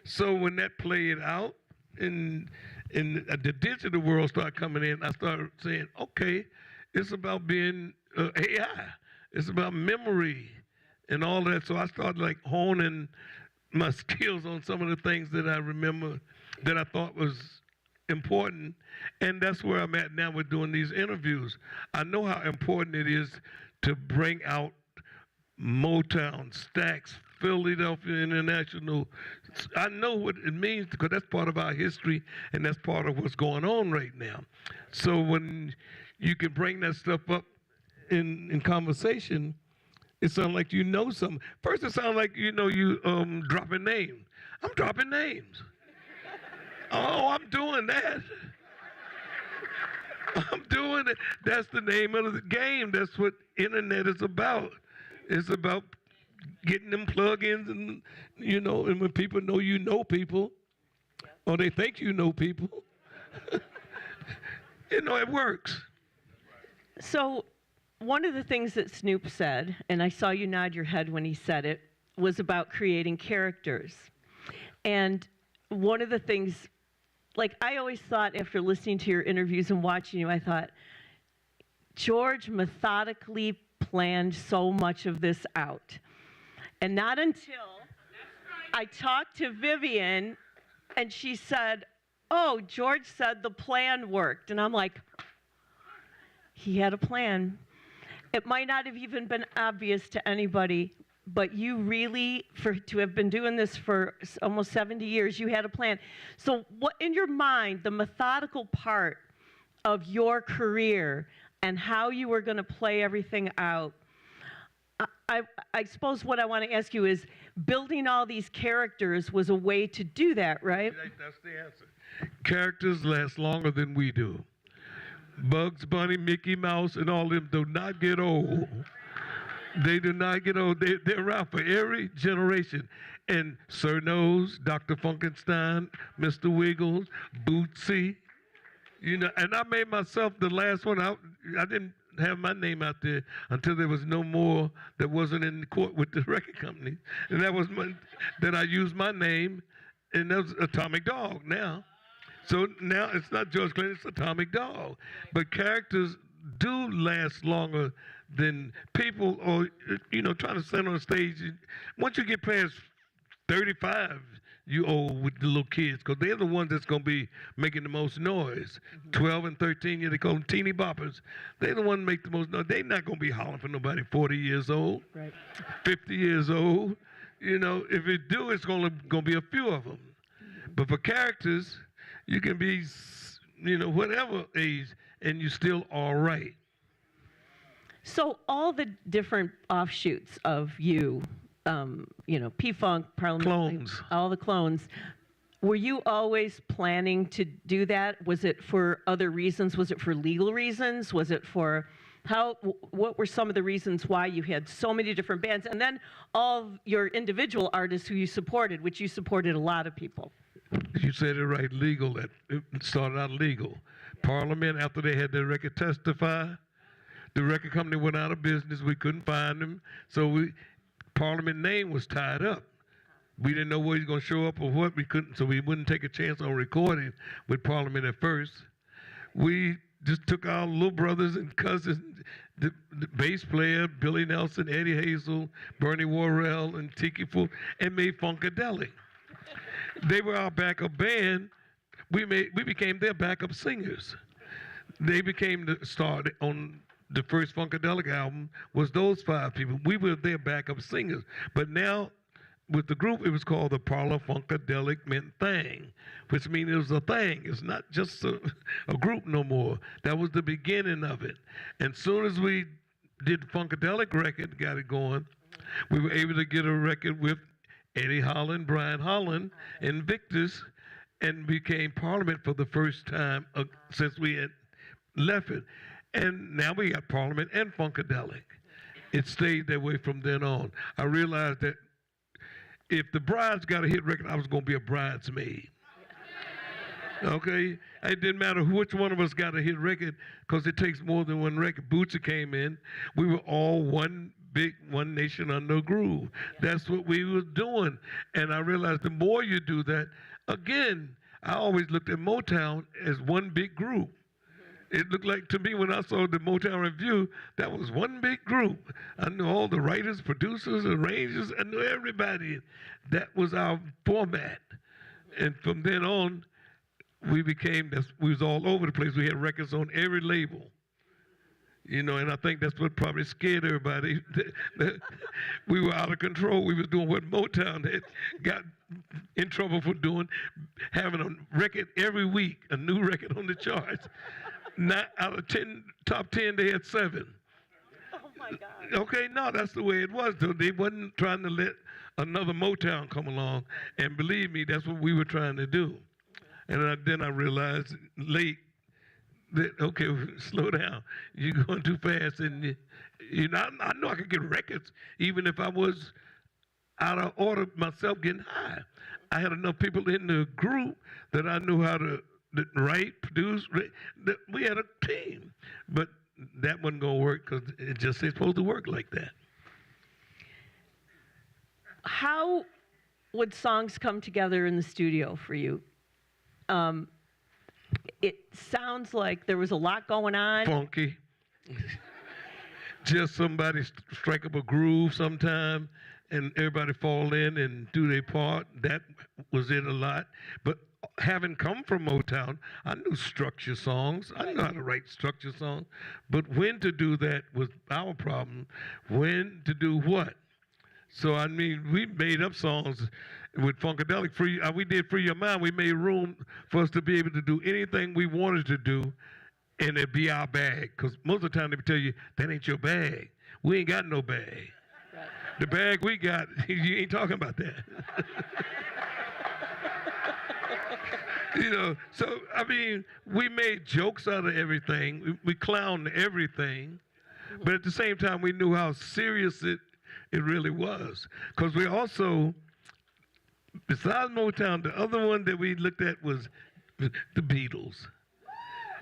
[SPEAKER 7] So when that played out, and the digital world started coming in, I started saying, okay, it's about being AI. It's about memory and all that. So I started like honing my skills on some of the things that I remember that I thought was important. And that's where I'm at now with doing these interviews. I know how important it is to bring out Motown, Stax, Philadelphia International. I know what it means because that's part of our history and that's part of what's going on right now. So when you can bring that stuff up in conversation, it sounds like you know something. First, it sounds like you dropping names. I'm dropping names. Oh, I'm doing that. I'm doing it. That's the name of the game. That's what internet is about. It's about getting them plugins, and and when people know people, or they think you know people, it works.
[SPEAKER 5] So one of the things that Snoop said, and I saw you nod your head when he said it, was about creating characters. And one of the things, like I always thought after listening to your interviews and watching you, I thought, George methodically planned so much of this out. And not until I talked to Vivian and she said, oh, George said the plan worked. And I'm like, he had a plan. It might not have even been obvious to anybody, but you really, to have been doing this for almost 70 years, you had a plan. So what, in your mind, the methodical part of your career and how you were going to play everything out, I suppose what I want to ask you is, building all these characters was a way to do that, right?
[SPEAKER 7] That's the answer. Characters last longer than we do. Bugs Bunny, Mickey Mouse, and all of them do not get old. They do not get old. They're around for every generation. And Sir Nose, Dr. Funkenstein, Mr. Wiggles, Bootsy, you know, and I made myself the last one. I didn't have my name out there until there was no more that wasn't in court with the record company. And that was that I used my name, and that was Atomic Dog now. So now it's not George Clinton, it's Atomic Dog. But characters do last longer than people, or, you know, trying to stand on stage. Once you get past 35, you old with the little kids, because they're the ones that's going to be making the most noise. 12 and 13, they call them teeny boppers. They're the ones that make the most noise. They're not going to be hollering for nobody 40 years old,
[SPEAKER 5] right.
[SPEAKER 7] 50 years old. You know, if it do, it's going to be a few of them. But for characters, you can be, you know, whatever age, and you're still all right.
[SPEAKER 5] So all the different offshoots of you, you know, P-Funk, Parliament,
[SPEAKER 7] Clones.
[SPEAKER 5] all the clones, were you always planning to do that? Was it for other reasons? Was it for legal reasons? Was it for what were some of the reasons why you had so many different bands? And then all your individual artists who you supported, which you supported a lot of people.
[SPEAKER 7] You said it right, legal. It started out legal. Parliament, after they had their record Testify, the record company went out of business. We couldn't find them. So Parliament name was tied up. We didn't know where he was going to show up or what. We couldn't, so we wouldn't take a chance on recording with Parliament at first. We just took our little brothers and cousins, the bass player, Billy Nelson, Eddie Hazel, Bernie Worrell, and Tiki Fool, and made Funkadelic. They were our backup band. We became their backup singers. They became the star on the first Funkadelic album. Was those 5 people? We were their backup singers. But now, with the group, it was called the Parlor Funkadelic Mint Thing, which means it was a thing. It's not just a group no more. That was the beginning of it. And soon as we did the Funkadelic record, got it going, we were able to get a record with Eddie Holland, Brian Holland, and Victor's, and became Parliament for the first time since we had left it. And now we got Parliament and Funkadelic. It stayed that way from then on. I realized that if the bride's got a hit record, I was going to be a bridesmaid. Okay? It didn't matter which one of us got a hit record, because it takes more than one record. Bootsy came in. We were all one nation under a groove. That's what we were doing. And I realized the more you do that, again, I always looked at Motown as one big group. It looked like to me when I saw the Motown Review, that was one big group. I knew all the writers, producers, arrangers, I knew everybody. That was our format. And from then on, we was all over the place. We had records on every label. You know, and I think that's what probably scared everybody. We were out of control. We was doing what Motown had got in trouble for doing, having a record every week, a new record on the charts. Not out of 10, top 10, they had 7.
[SPEAKER 5] Oh my God.
[SPEAKER 7] Okay, no, that's the way it was. Though. They wasn't trying to let another Motown come along. And believe me, that's what we were trying to do. And then I realized late that, okay, slow down. You're going too fast. And you know, I know I could get records even if I was out of order myself getting high. I had enough people in the group that I knew how to write, produce. We had a team. But that wasn't going to work because it just ain't supposed to work like that.
[SPEAKER 5] How would songs come together in the studio for you? It sounds like there was a lot going on.
[SPEAKER 7] Funky. Just somebody strike up a groove sometime and everybody fall in and do their part. That was it a lot. But having come from Motown, I knew structure songs. I knew how to write structure songs. But when to do that was our problem. When to do what? So, I mean, we made up songs with Funkadelic. We did Free Your Mind. We made room for us to be able to do anything we wanted to do, and it'd be our bag. Because most of the time they would tell you, that ain't your bag. We ain't got no bag. The bag we got, you ain't talking about that. You know, so, I mean, we made jokes out of everything. We clowned everything. But at the same time, we knew how serious it really was. Because we also, besides Motown, the other one that we looked at was the Beatles.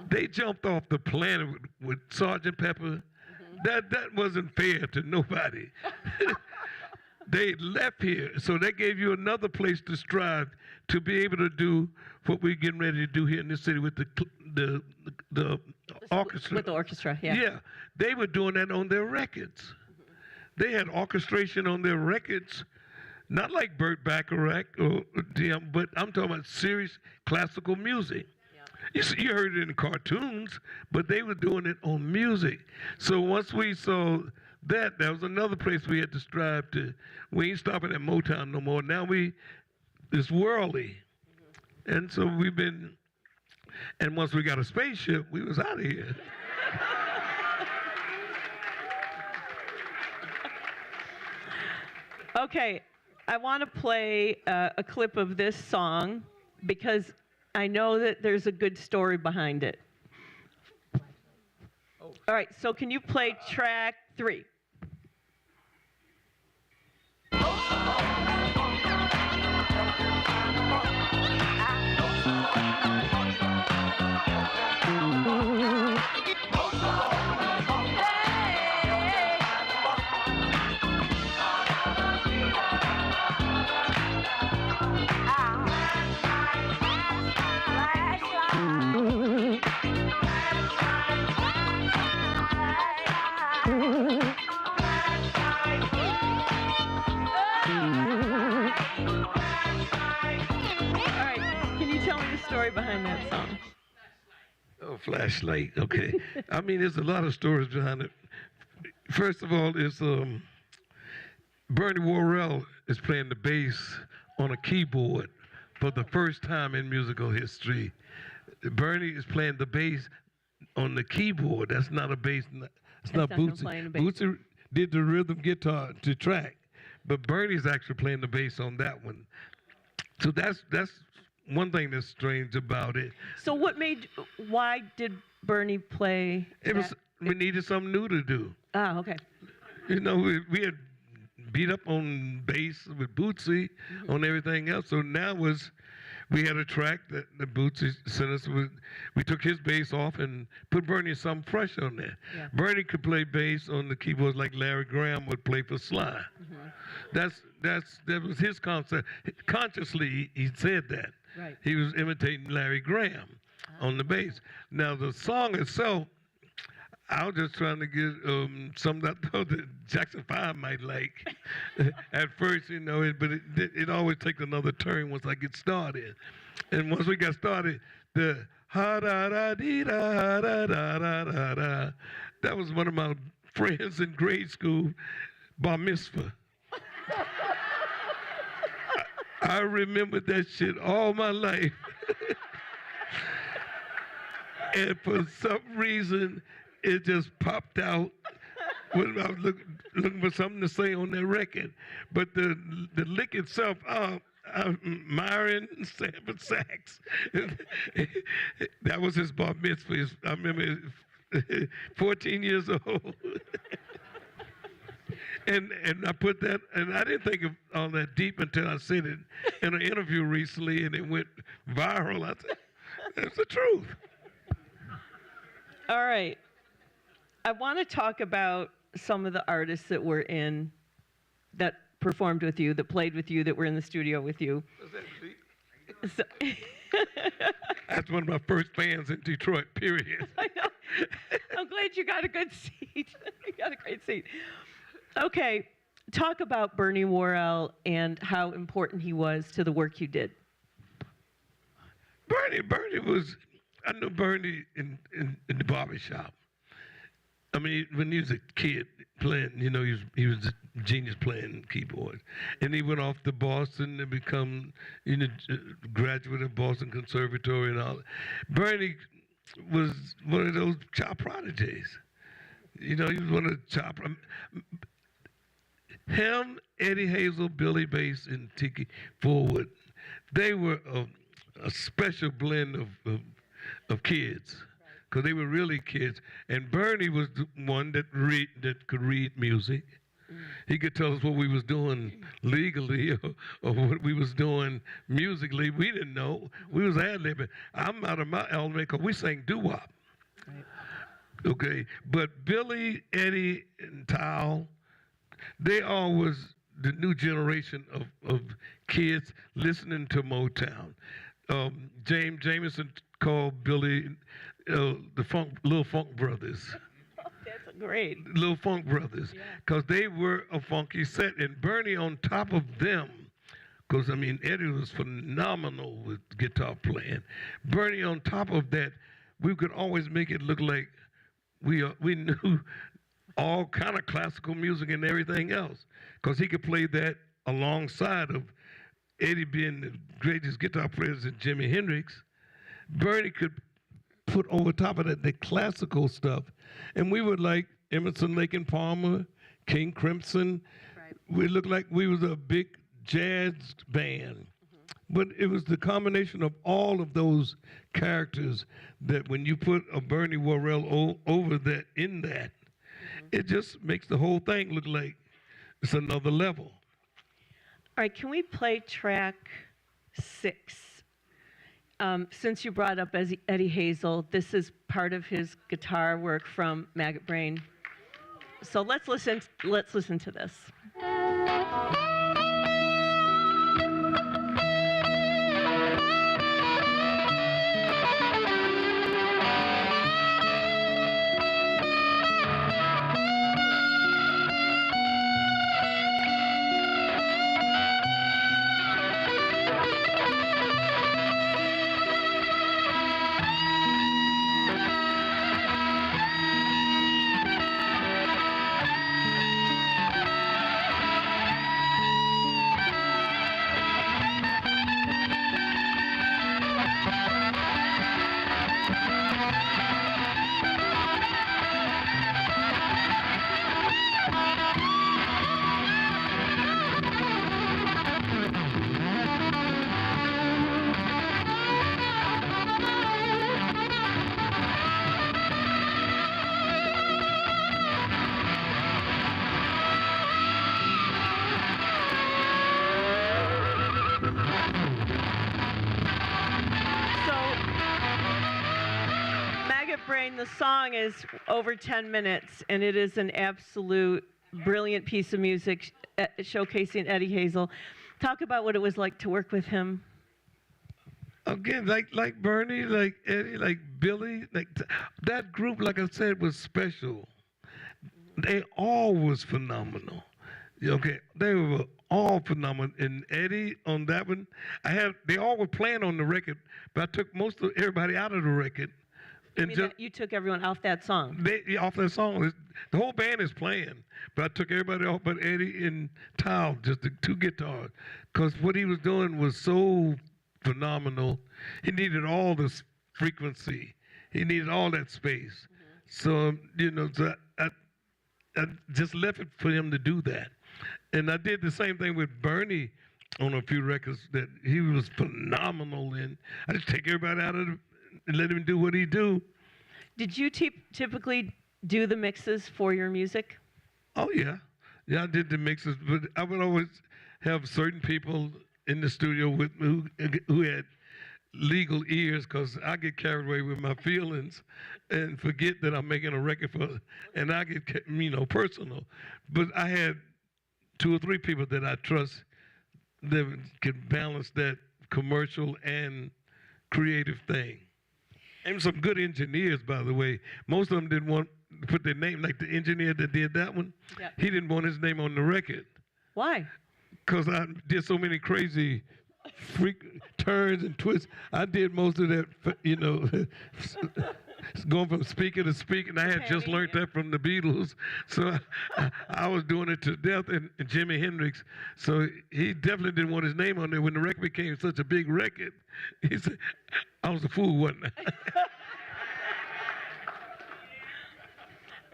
[SPEAKER 7] They jumped off the planet with Sgt. Pepper. That wasn't fair to nobody. They left here, so that gave you another place to strive to be able to do what we're getting ready to do here in this city with the orchestra.
[SPEAKER 5] With the orchestra, yeah.
[SPEAKER 7] Yeah, they were doing that on their records. They had orchestration on their records, not like Burt Bacharach or DM, but I'm talking about serious classical music. You heard it in the cartoons, but they were doing it on music. So once we saw that was another place we had to strive to. We ain't stopping at Motown no more. Now it's worldly. And so we've been, and once we got a spaceship, we was out of here.
[SPEAKER 5] Okay, I want to play a clip of this song because I know that there's a good story behind it. All right, so can you play track 3? Behind that song?
[SPEAKER 7] Oh, Flashlight. Okay. I mean, there's a lot of stories behind it. First of all, it's Bernie Worrell is playing the bass on a keyboard for the first time in musical history. Bernie is playing the bass on the keyboard. That's not a bass. It's not Bootsy. Bootsy did the rhythm guitar to track, but Bernie's actually playing the bass on that one. So that's one thing that's strange about it.
[SPEAKER 5] So why did Bernie play
[SPEAKER 7] we needed something new to do.
[SPEAKER 5] Ah, okay.
[SPEAKER 7] You know, we had beat up on bass with Bootsy on everything else. So now we had a track that Bootsy sent us. We took his bass off and put Bernie something fresh on there. Yeah. Bernie could play bass on the keyboards like Larry Graham would play for Sly. That was his concept. Consciously, he said that.
[SPEAKER 5] Right.
[SPEAKER 7] He was imitating Larry Graham on the bass. Now, the song itself, I was just trying to get something I thought that Jackson 5 might like at first, you know, but it always takes another turn once I get started. And once we got started, the ha-da-da-dee-da, ha-da-da-da-da-da, that was one of my friends in grade school, bar mitzvah. I remember that shit all my life. And for some reason, it just popped out when I was looking for something to say on that record. But the lick itself, Myron Sanford Sax, that was his bar mitzvah. I remember 14 years old. And I put that, and I didn't think of all that deep until I said it in an interview recently, and it went viral. I said, that's the truth.
[SPEAKER 5] All right. I want to talk about some of the artists that performed with you, that played with you, that were in the studio with you.
[SPEAKER 7] That's one of my first fans in Detroit, period.
[SPEAKER 5] I know. I'm glad you got a good seat. You got a great seat. Okay, talk about Bernie Worrell and how important he was to the work you did.
[SPEAKER 7] Bernie was, I knew Bernie in the barbershop. I mean, when he was a kid playing, you know, he was a genius playing keyboard. And he went off to Boston and become, you know, graduate of Boston Conservatory and all. Bernie was one of those child prodigies. You know, he was one of the child Him, Eddie Hazel, Billy Bass, and Tiki Forward, they were a special blend of kids, because they were really kids. And Bernie was the one that could read music. He could tell us what we was doing legally or what we was doing musically. We didn't know. We was ad-libbing. I'm out of my element because we sang doo-wop. Okay, but Billy, Eddie, and Tal, they all was the new generation of kids listening to Motown. James Jamerson called Billy the Little Funk Brothers.
[SPEAKER 5] That's great.
[SPEAKER 7] Little Funk Brothers, because they were a funky set, and Bernie on top of them, because I mean Eddie was phenomenal with guitar playing. Bernie on top of that, we could always make it look like we knew all kind of classical music and everything else, because he could play that alongside of Eddie being the greatest guitar players than Jimi Hendrix. Bernie could put over top of that the classical stuff, and we would like Emerson, Lake and Palmer, King Crimson. Right. We looked like we was a big jazz band. But it was the combination of all of those characters that when you put a Bernie Worrell over that, in that, it just makes the whole thing look like it's another level.
[SPEAKER 5] All right, can we play track 6? Since you brought up Eddie Hazel, this is part of his guitar work from Maggot Brain. So let's listen to this. The song is over 10 minutes, and it is an absolute brilliant piece of music showcasing Eddie Hazel. Talk about what it was like to work with him.
[SPEAKER 7] Again, like Bernie, like Eddie, like Billy, like that group, like I said, was special. They all was phenomenal. Okay, they were all phenomenal. And Eddie on that one, they all were playing on the record, but I took most of everybody out of the record.
[SPEAKER 5] I mean, you took everyone off that song.
[SPEAKER 7] Off that song. The whole band is playing, but I took everybody off but Eddie and Tal, just the 2 guitars, because what he was doing was so phenomenal. He needed all this frequency. He needed all that space. So, so I just left it for him to do that. And I did the same thing with Bernie on a few records that he was phenomenal in. I just take everybody out of and let him do what he do.
[SPEAKER 5] Did you typically do the mixes for your music?
[SPEAKER 7] Oh, yeah. Yeah, I did the mixes, but I would always have certain people in the studio with me who had legal ears, because I get carried away with my feelings and forget that I'm making a record and I get, personal. But I had 2 or 3 people that I trust that could balance that commercial and creative thing. And some good engineers, by the way. Most of them didn't want to put their name, like the engineer that did that one. Yeah. He didn't want his name on the record.
[SPEAKER 5] Why?
[SPEAKER 7] Because I did so many crazy freak turns and twists. I did most of that, going from speaker to speaker, and I had just learned that from the Beatles. So I was doing it to death, and Jimi Hendrix. So he definitely didn't want his name on there. When the record became such a big record, he said, I was a fool, wasn't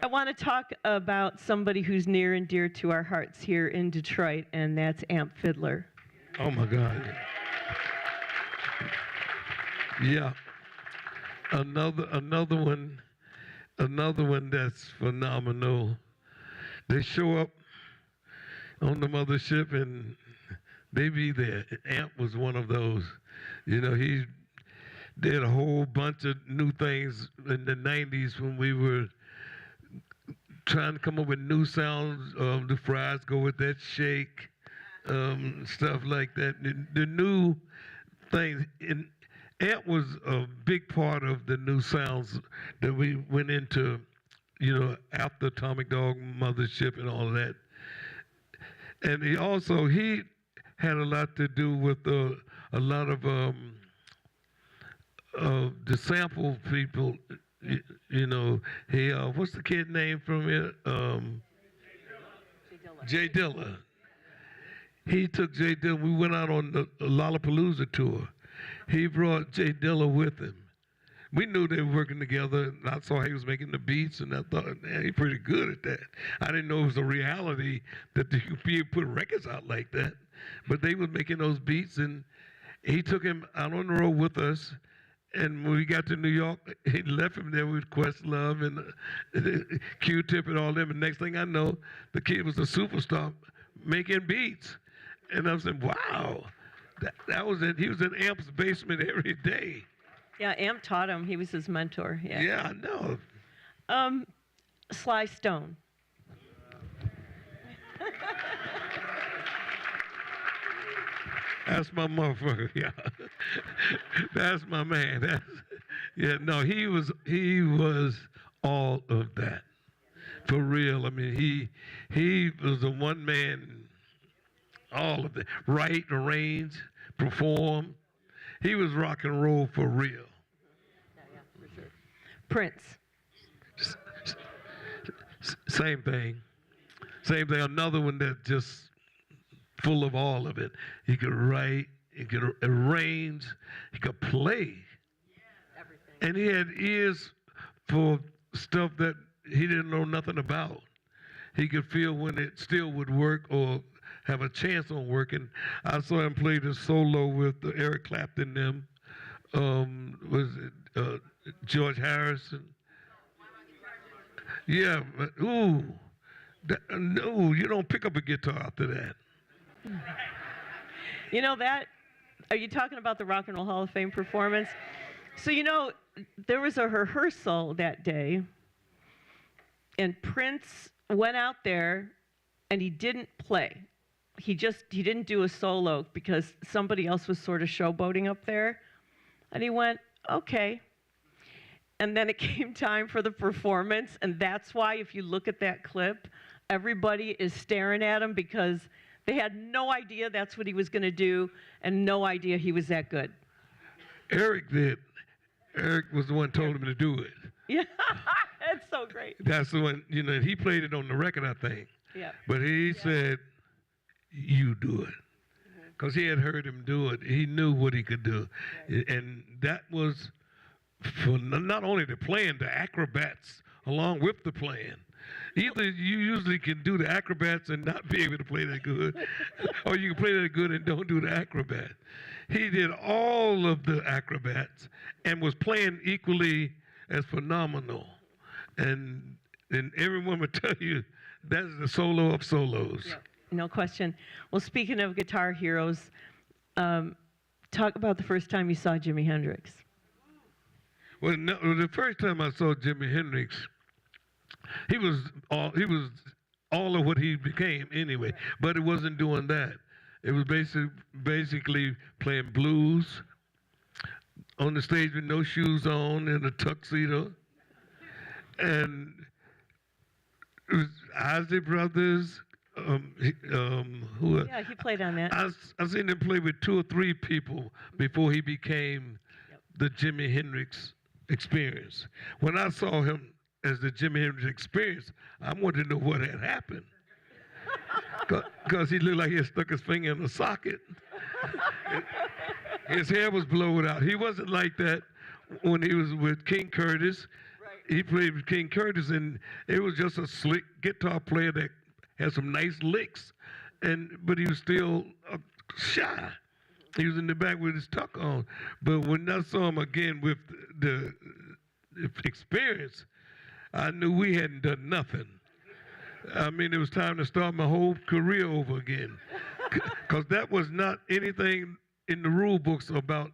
[SPEAKER 7] I?
[SPEAKER 5] I want to talk about somebody who's near and dear to our hearts here in Detroit, and that's Amp Fiddler.
[SPEAKER 7] Oh my God. Yeah. Another one that's phenomenal. They show up on the mothership and they be there. Amp was one of those. You know, he did a whole bunch of new things in the 90s when we were trying to come up with new sounds. The Fries go with that shake, stuff like that. The new things. And Amp was a big part of the new sounds that we went into, you know, after Atomic Dog, Mothership, and all of that. And he had a lot to do with a lot of the sample people. You know, what's the kid name from it? Jay Dilla. He took Jay Dilla. We went out on the Lollapalooza tour. He brought Jay Dilla with him. We knew they were working together, and I saw he was making the beats, and I thought, man, he's pretty good at that. I didn't know it was a reality that you could put records out like that. But they were making those beats, and he took him out on the road with us. And when we got to New York, he left him there with Questlove and Q-Tip and all them. And next thing I know, the kid was a superstar making beats. And I'm saying, wow, that was it. He was in Amp's basement every day.
[SPEAKER 5] Yeah, Amp taught him. He was his mentor. Yeah,
[SPEAKER 7] yeah, I know.
[SPEAKER 5] Sly Stone.
[SPEAKER 7] That's my motherfucker, yeah. That's my man. He was all of that. For real. I mean, he was the one man, all of that. Write, arrange, perform. He was rock and roll for real.
[SPEAKER 5] Yeah, for sure. Prince.
[SPEAKER 7] Same thing. Same thing. Another one that just full of all of it. He could write, he could arrange, he could play. Everything. And he had ears for stuff that he didn't know nothing about. He could feel when it still would work or have a chance on working. I saw him play the solo with Eric Clapton them. Was it George Harrison? Yeah, but no, you don't pick up a guitar after that.
[SPEAKER 5] You know that? Are you talking about the Rock and Roll Hall of Fame performance? So, you know, there was a rehearsal that day, and Prince went out there, and he didn't play. He didn't do a solo because somebody else was sort of showboating up there. And he went, okay. And then it came time for the performance, and that's why if you look at that clip, everybody is staring at him because they had no idea that's what he was going to do and no idea he was that good.
[SPEAKER 7] Eric did. Eric was the one who told him to do it.
[SPEAKER 5] Yeah, that's so great.
[SPEAKER 7] That's the one, you know, he played it on the record, I think.
[SPEAKER 5] Yeah.
[SPEAKER 7] But he said, you do it. Because he had heard him do it. He knew what he could do. Right. And that was for not only the playing, the acrobats along with the playing. Either you usually can do the acrobats and not be able to play that good, or you can play that good and don't do the acrobat. He did all of the acrobats and was playing equally as phenomenal. And everyone would tell you that's the solo of solos.
[SPEAKER 5] Yeah, no question. Well, speaking of guitar heroes, talk about the first time you saw Jimi Hendrix.
[SPEAKER 7] Well, no, the first time I saw Jimi Hendrix, he was all of what he became anyway, right. But it wasn't doing that. It was basically playing blues on the stage with no shoes on and a tuxedo. And it was Isley Brothers.
[SPEAKER 5] Yeah, he played on that.
[SPEAKER 7] I seen him play with 2 or 3 people before he became the Jimi Hendrix Experience. When I saw him as the Jimi Hendrix Experience, I wanted to know what had happened. Because he looked like he had stuck his finger in a socket. His hair was blown out. He wasn't like that when he was with King Curtis. He played with King Curtis, and it was just a slick guitar player that had some nice licks, but he was still shy. He was in the back with his tuck on. But when I saw him again with the experience, I knew we hadn't done nothing. I mean, it was time to start my whole career over again. Because that was not anything in the rule books about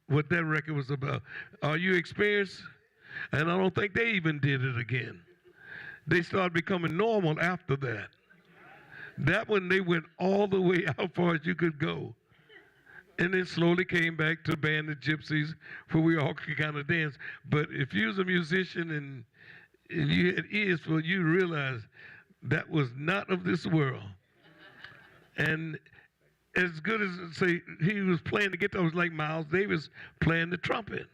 [SPEAKER 7] what that record was about. Are you experienced? And I don't think they even did it again. They started becoming normal after that. That one, they went all the way out far as you could go. And then slowly came back to Band of Gypsies, where we all could kind of dance. But if you was a musician and you had ears for it, you realize that was not of this world. And as good as, say, he was playing the guitar, it was like Miles Davis playing the trumpet.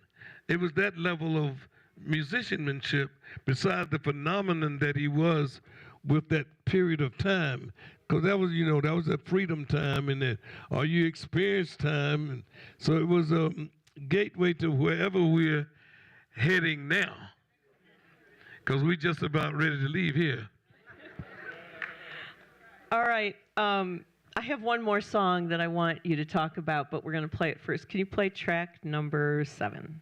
[SPEAKER 7] It was that level of musicianship, besides the phenomenon that he was with that period of time. Because that was, that was a freedom time and that Are You Experienced time. And so it was a gateway to wherever we're heading now. Because we're just about ready to leave here.
[SPEAKER 5] All right. I have one more song that I want you to talk about, but we're going to play it first. Can you play track number 7?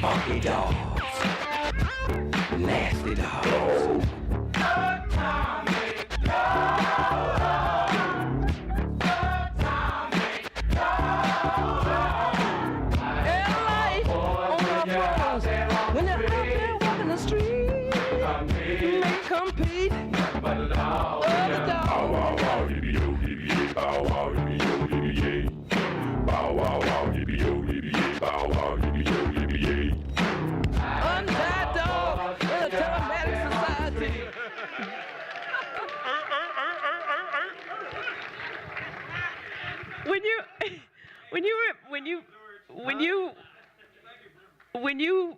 [SPEAKER 3] Funky dogs, nasty dogs. When you're out there walking the street, you may compete. But the dog, bow wow wow, yippee yo, yippee yay, bow wow, yippee yo, yippee yay, bow wow wow, yippee yo, yippee yay, bow wow, yippee yo, yippee yay. Untied dog in a telematic society.
[SPEAKER 5] When you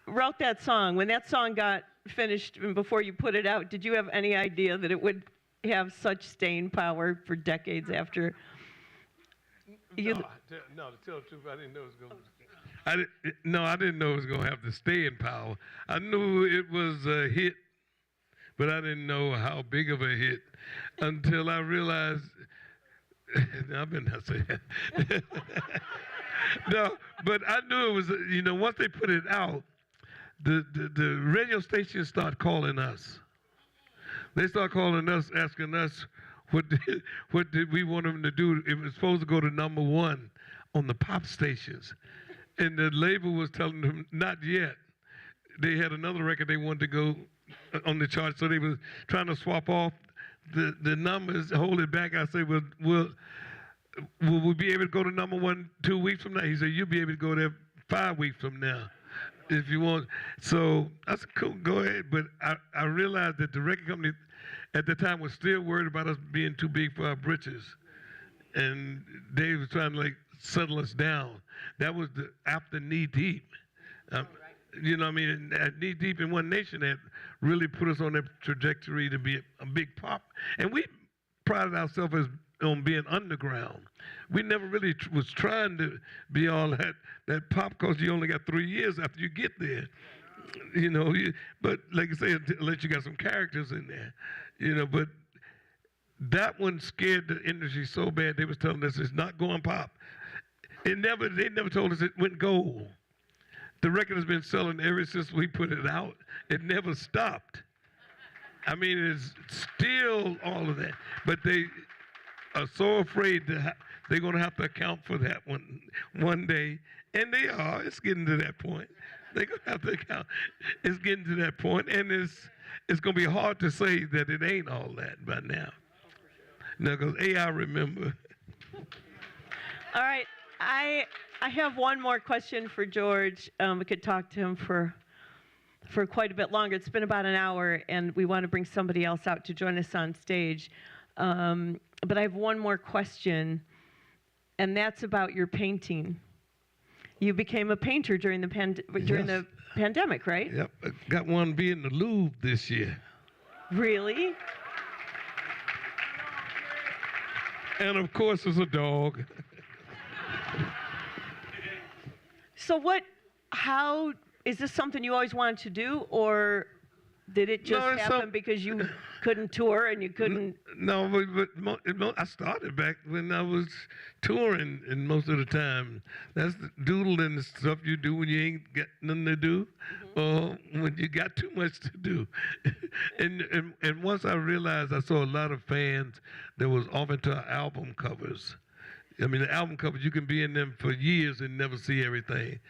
[SPEAKER 5] wrote that song, when that song got finished and before you put it out, did you have any idea that it would have such staying power for decades after?
[SPEAKER 7] No, to tell the truth, I didn't know it was going to. I didn't know it was going to have the staying power. I knew it was a hit, but I didn't know how big of a hit until I realized. I better not say that. No, but I knew it was. Once they put it out, the radio stations start calling us. They start calling us, asking us what did we want them to do. It was supposed to go to number 1 on the pop stations. And the label was telling them, not yet. They had another record they wanted to go on the chart, so they were trying to swap off the numbers, hold it back. I said, will we be able to go to number 1 2 weeks from now? He said, you'll be able to go there 5 weeks from now if you want. So I said, cool, go ahead. But I realized that the record company at the time was still worried about us being too big for our britches. And they was trying to settle us down. That was after Knee Deep. You know what I mean? Knee Deep in One Nation that really put us on that trajectory to be a big pop. And we prided ourselves on being underground. We never really was trying to be all that pop because you only got 3 years after you get there. But like I say, unless you got some characters in there, but that one scared the industry so bad they was telling us it's not going pop. They never told us it went gold. The record has been selling ever since we put it out. It never stopped. I mean, it's still all of that. But they are so afraid that they're going to have to account for that one day. And they are. It's getting to that point. They're going to have to account. It's getting to that point, and it's going to be hard to say that it ain't all that by now. No, because AI remember.
[SPEAKER 5] All right. I have one more question for George. We could talk to him for quite a bit longer. It's been about an hour, and we want to bring somebody else out to join us on stage. But I have one more question, and that's about your painting. You became a painter during the pandemic, right?
[SPEAKER 7] Yep. I got one be in the Louvre this year.
[SPEAKER 5] Really?
[SPEAKER 7] And of course, it's a dog.
[SPEAKER 5] So what how, is this something you always wanted to do, or did it just
[SPEAKER 7] it's
[SPEAKER 5] happen because you couldn't tour and you couldn't?
[SPEAKER 7] No, I started back when I was touring, and most of the time, that's the doodling the stuff you do when you ain't got nothing to do, or when you got too much to do. and once I realized, I saw a lot of fans that was off into our album covers. I mean, the album covers, you can be in them for years and never see everything.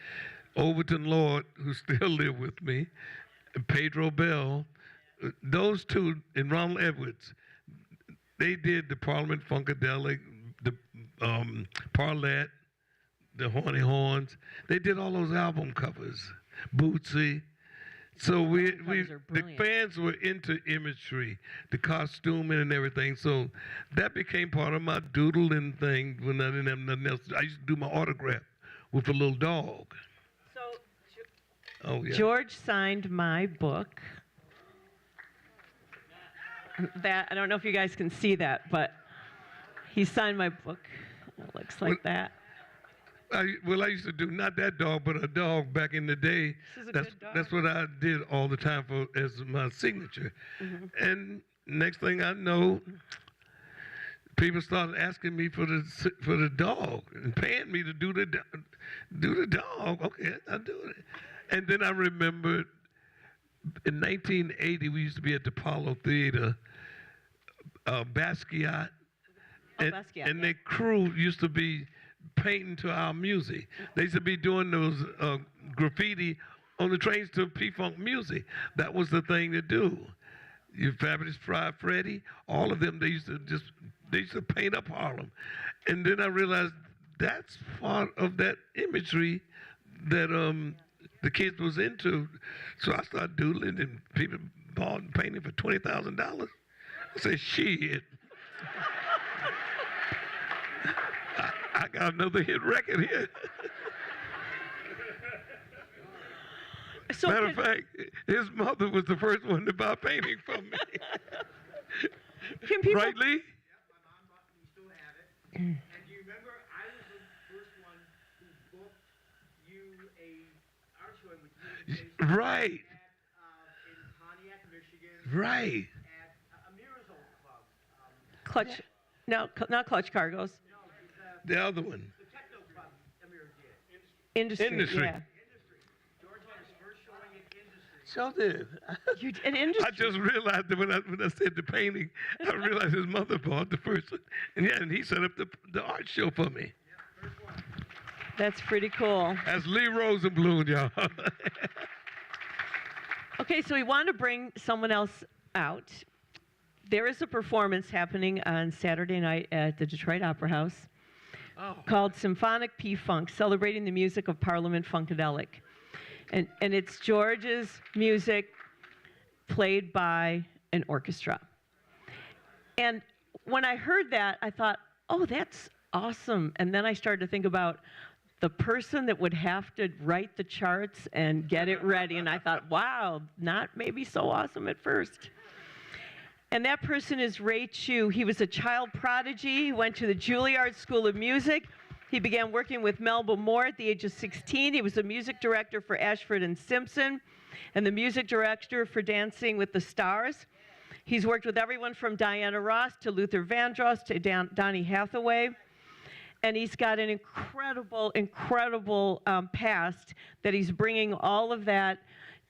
[SPEAKER 7] Overton Lord, who still live with me, Pedro Bell, those two, and Ronald Edwards, they did the Parliament Funkadelic, the Parlette, the Horny Horns. They did all those album covers, Bootsy. So the fans were into imagery, the costuming and everything. So that became part of my doodling thing when I didn't have nothing else. I used to do my autograph with a little dog. Oh, yeah.
[SPEAKER 5] George signed my book. That, I don't know if you guys can see that, but he signed my book. It looks like that.
[SPEAKER 7] I used to do not that dog, but a dog back in the day.
[SPEAKER 5] This is a good dog.
[SPEAKER 7] That's what I did all the time as my signature. And next thing I know, people started asking me for the dog and paying me to do the dog. Okay, I'll do it. And then I remembered in 1980, we used to be at the Apollo Theater, Basquiat, and their crew used to be painting to our music. They used to be doing those graffiti on the trains to P-Funk music. That was the thing to do. You Fabulous Freddy, all of them, they used to paint up Harlem. And then I realized that's part of that imagery that the kids was into. So I started doodling, and people bought and painted for $20,000. I said, shit. I got another hit record here. Matter of fact, his mother was the first one to buy painting from me. Right, Lee?
[SPEAKER 14] And do you remember, I was the first one who booked you a art show with you
[SPEAKER 7] Right.
[SPEAKER 14] in Pontiac, Michigan.
[SPEAKER 7] Right.
[SPEAKER 14] At Amira's old club.
[SPEAKER 5] Clutch, no, not Clutch Cargos.
[SPEAKER 7] The other one.
[SPEAKER 14] The techno club Amira did.
[SPEAKER 5] Industry. Yeah.
[SPEAKER 14] George had his first showing at Industry.
[SPEAKER 7] Sure did.
[SPEAKER 5] You did Industry.
[SPEAKER 7] I just realized that when I said the painting, I realized his mother bought the first one. And he set up the art show for me.
[SPEAKER 5] That's pretty cool.
[SPEAKER 7] That's Lee Rosenblum, y'all.
[SPEAKER 5] Okay, so we want to bring someone else out. There is a performance happening on Saturday night at the Detroit Opera House called Symphonic P-Funk, celebrating the music of Parliament Funkadelic. And it's George's music played by an orchestra. And when I heard that, I thought, oh, that's awesome. And then I started to think about the person that would have to write the charts and get it ready. And I thought, wow, not maybe so awesome at first. And that person is Ray Chu. He was a child prodigy. He went to the Juilliard School of Music. He began working with Melba Moore at the age of 16. He was a music director for Ashford and Simpson and the music director for Dancing with the Stars. He's worked with everyone from Diana Ross to Luther Vandross to Donny Hathaway. And he's got an incredible, incredible past that he's bringing all of that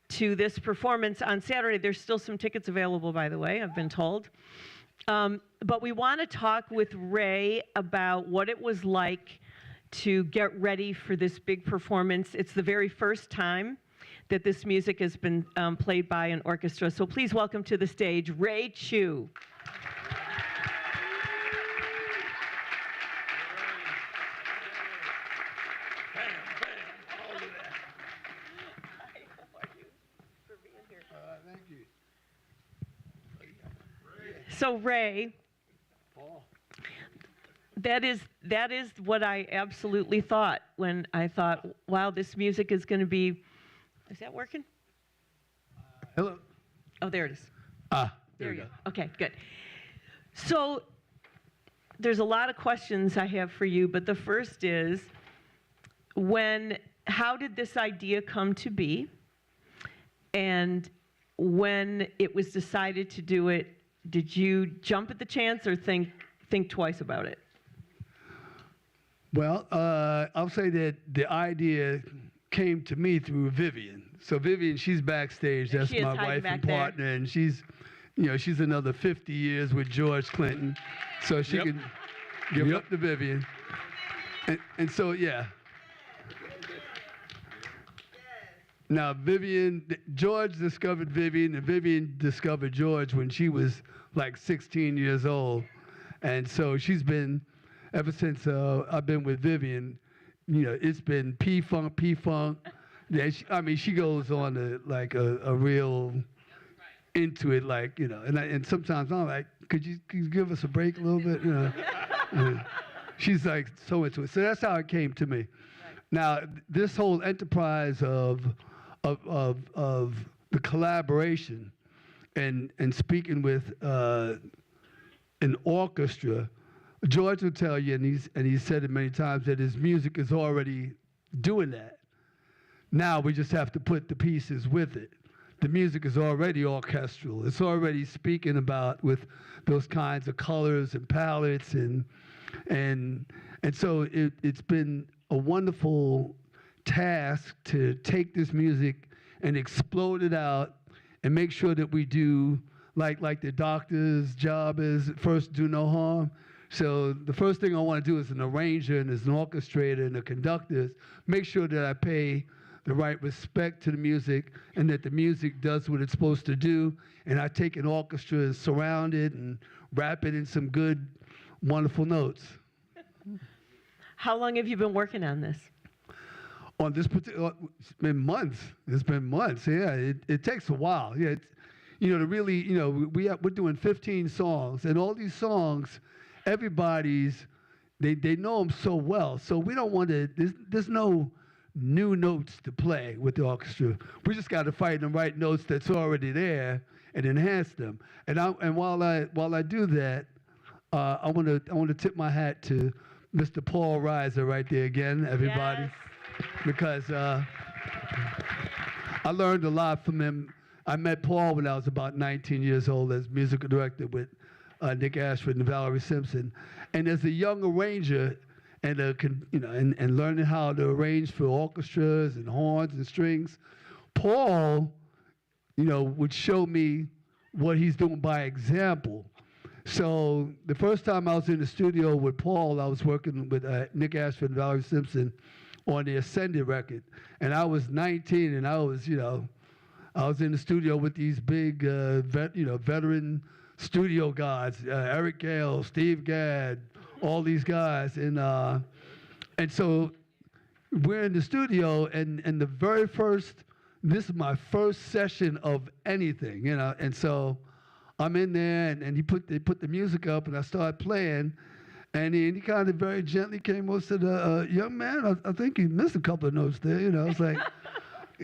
[SPEAKER 5] to this performance on Saturday. There's still some tickets available, by the way, I've been told. But we want to talk with Ray about what it was like to get ready for this big performance. It's the very first time that this music has been played by an orchestra. So please welcome to the stage, Ray Chu. So Ray, that is what I absolutely thought when I thought, wow, this music is going to be, is that working?
[SPEAKER 15] Hello.
[SPEAKER 5] Oh, there it is.
[SPEAKER 15] There we go.
[SPEAKER 5] Okay, good. So there's a lot of questions I have for you, but the first is, when how did this idea come to be? And when it was decided to do it, did you jump at the chance or think twice about it?
[SPEAKER 15] Well, I'll say that the idea came to me through Vivian. So Vivian, she's backstage. That's
[SPEAKER 5] She is
[SPEAKER 15] my
[SPEAKER 5] hiding
[SPEAKER 15] wife
[SPEAKER 5] back
[SPEAKER 15] and
[SPEAKER 5] there.
[SPEAKER 15] partner, and she's another 50 years with George Clinton, so she can give it up to Vivian. And so yeah. Now George discovered Vivian, and Vivian discovered George when she was like 16 years old, and so she's been ever since I've been with Vivian. It's been P-Funk. Yeah, she goes on to like a real into it, like, and sometimes I'm like, could you give us a break a little bit, She's like so into it. So that's how it came to me. Now, this whole enterprise of the collaboration and speaking with an orchestra, George will tell you, and he's said it many times, that his music is already doing that. Now we just have to put the pieces with it. The music is already orchestral. It's already speaking about with those kinds of colors and palettes, and so it's been a wonderful task to take this music and explode it out and make sure that we do like the doctor's job is, first, do no harm. So the first thing I want to do as an arranger and as an orchestrator and a conductor is make sure that I pay the right respect to the music and that the music does what it's supposed to do. And I take an orchestra and surround it and wrap it in some good, wonderful notes.
[SPEAKER 5] How long have you been working on this?
[SPEAKER 15] On this particular, it's been months. It's been months. Yeah, it takes a while. Yeah, to really, we're doing 15 songs, and all these songs, everybody's, they know them so well. So we don't want to. There's no new notes to play with the orchestra. We just got to find the right notes that's already there and enhance them. And while I do that, I want to tip my hat to Mr. Paul Reiser right there again, everybody.
[SPEAKER 5] Yes.
[SPEAKER 15] Because I learned a lot from him. I met Paul when I was about 19 years old as musical director with Nick Ashford and Valerie Simpson. And as a young arranger, and learning how to arrange for orchestras and horns and strings, Paul, would show me what he's doing by example. So the first time I was in the studio with Paul, I was working with Nick Ashford and Valerie Simpson on the Ascended record, and I was 19, and I was in the studio with these big, veteran studio guys, Eric Gale, Steve Gadd, all these guys, and so we're in the studio, and the very first, this is my first session of anything, and so I'm in there, and they put the music up, and I started playing. And he kind of very gently came over and said, young man, I think you missed a couple of notes there. I was like,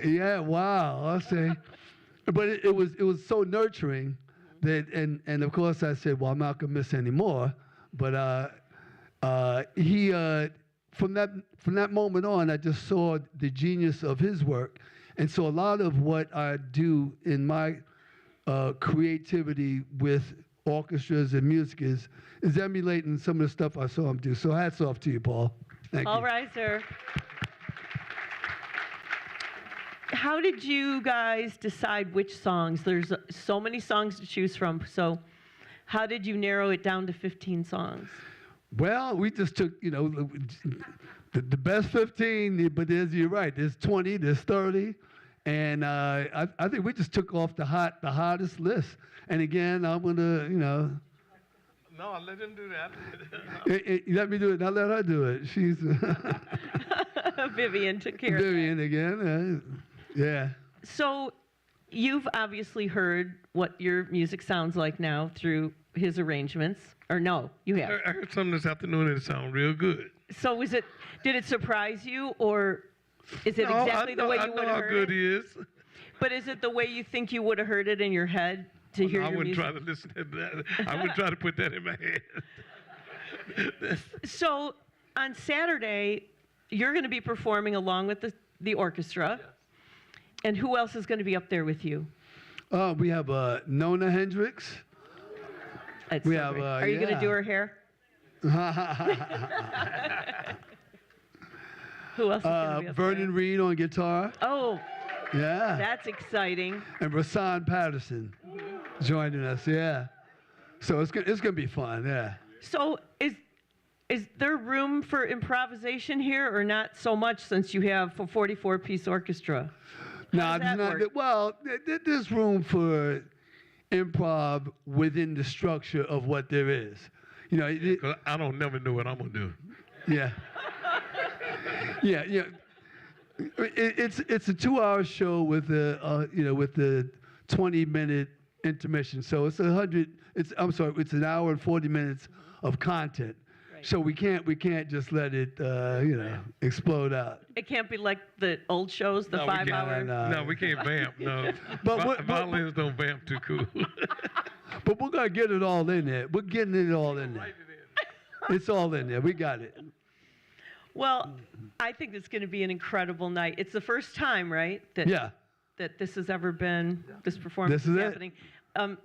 [SPEAKER 15] yeah, wow. I say, but it was so nurturing that, and of course I said, well, I'm not gonna miss any more. But he from that moment on, I just saw the genius of his work, and so a lot of what I do in my creativity with orchestras and music is emulating some of the stuff I saw him do. So hats off to you, Paul. Thank you.
[SPEAKER 5] All right, sir. How did you guys decide which songs? There's so many songs to choose from. So how did you narrow it down to 15 songs?
[SPEAKER 15] Well, we just took, the best 15, but you're right, there's 20, there's 30. And I think we just took off the hottest list. And again, I'm gonna,
[SPEAKER 7] No, I'll let him do that.
[SPEAKER 15] Let me do it. I'll let her do it. She's
[SPEAKER 5] Vivian took care of that.
[SPEAKER 15] Vivian again. Yeah.
[SPEAKER 5] So you've obviously heard what your music sounds like now through his arrangements, or no, you have.
[SPEAKER 7] I heard something this afternoon and it sounded real good.
[SPEAKER 5] So did it surprise you, or is it exactly the way you would have heard it?
[SPEAKER 7] I know how good he is.
[SPEAKER 5] But is it the way you think you would have heard it in your head to hear your music?
[SPEAKER 7] I wouldn't try to listen to that. I wouldn't try to put that in my head.
[SPEAKER 5] So on Saturday, you're going to be performing along with the the orchestra. And who else is going to be up there with you?
[SPEAKER 15] We have Nona Hendrix.
[SPEAKER 5] That's
[SPEAKER 15] We
[SPEAKER 5] so
[SPEAKER 15] have,
[SPEAKER 5] great. Are you going to do her hair? Who else is going to be up
[SPEAKER 15] Vernon Reed on guitar.
[SPEAKER 5] Oh,
[SPEAKER 15] Yeah.
[SPEAKER 5] that's exciting.
[SPEAKER 15] And Rasan Patterson joining us. Yeah. So it's gonna be fun. Yeah.
[SPEAKER 5] So is there room for improvisation here, or not so much since you have a 44-piece orchestra?
[SPEAKER 15] No,
[SPEAKER 5] does that work?
[SPEAKER 15] well, there's room for improv within the structure of what there is. You know,
[SPEAKER 7] 'Cause I don't never know what I'm gonna do.
[SPEAKER 15] yeah. Yeah. It's a 2-hour show with the 20-minute intermission. So it's it's an hour and 40 minutes of content. So we can't just let it explode out.
[SPEAKER 5] It can't be like the old shows, the 5-hour.
[SPEAKER 7] No, we can't vamp. No, violins don't vamp too cool.
[SPEAKER 15] But we're gonna get it all in there. We're getting it all in there. It's all in there. We got it.
[SPEAKER 5] Well, I think it's going to be an incredible night. It's the first time, right? That this has ever been, this performance
[SPEAKER 15] This is it.
[SPEAKER 5] happening.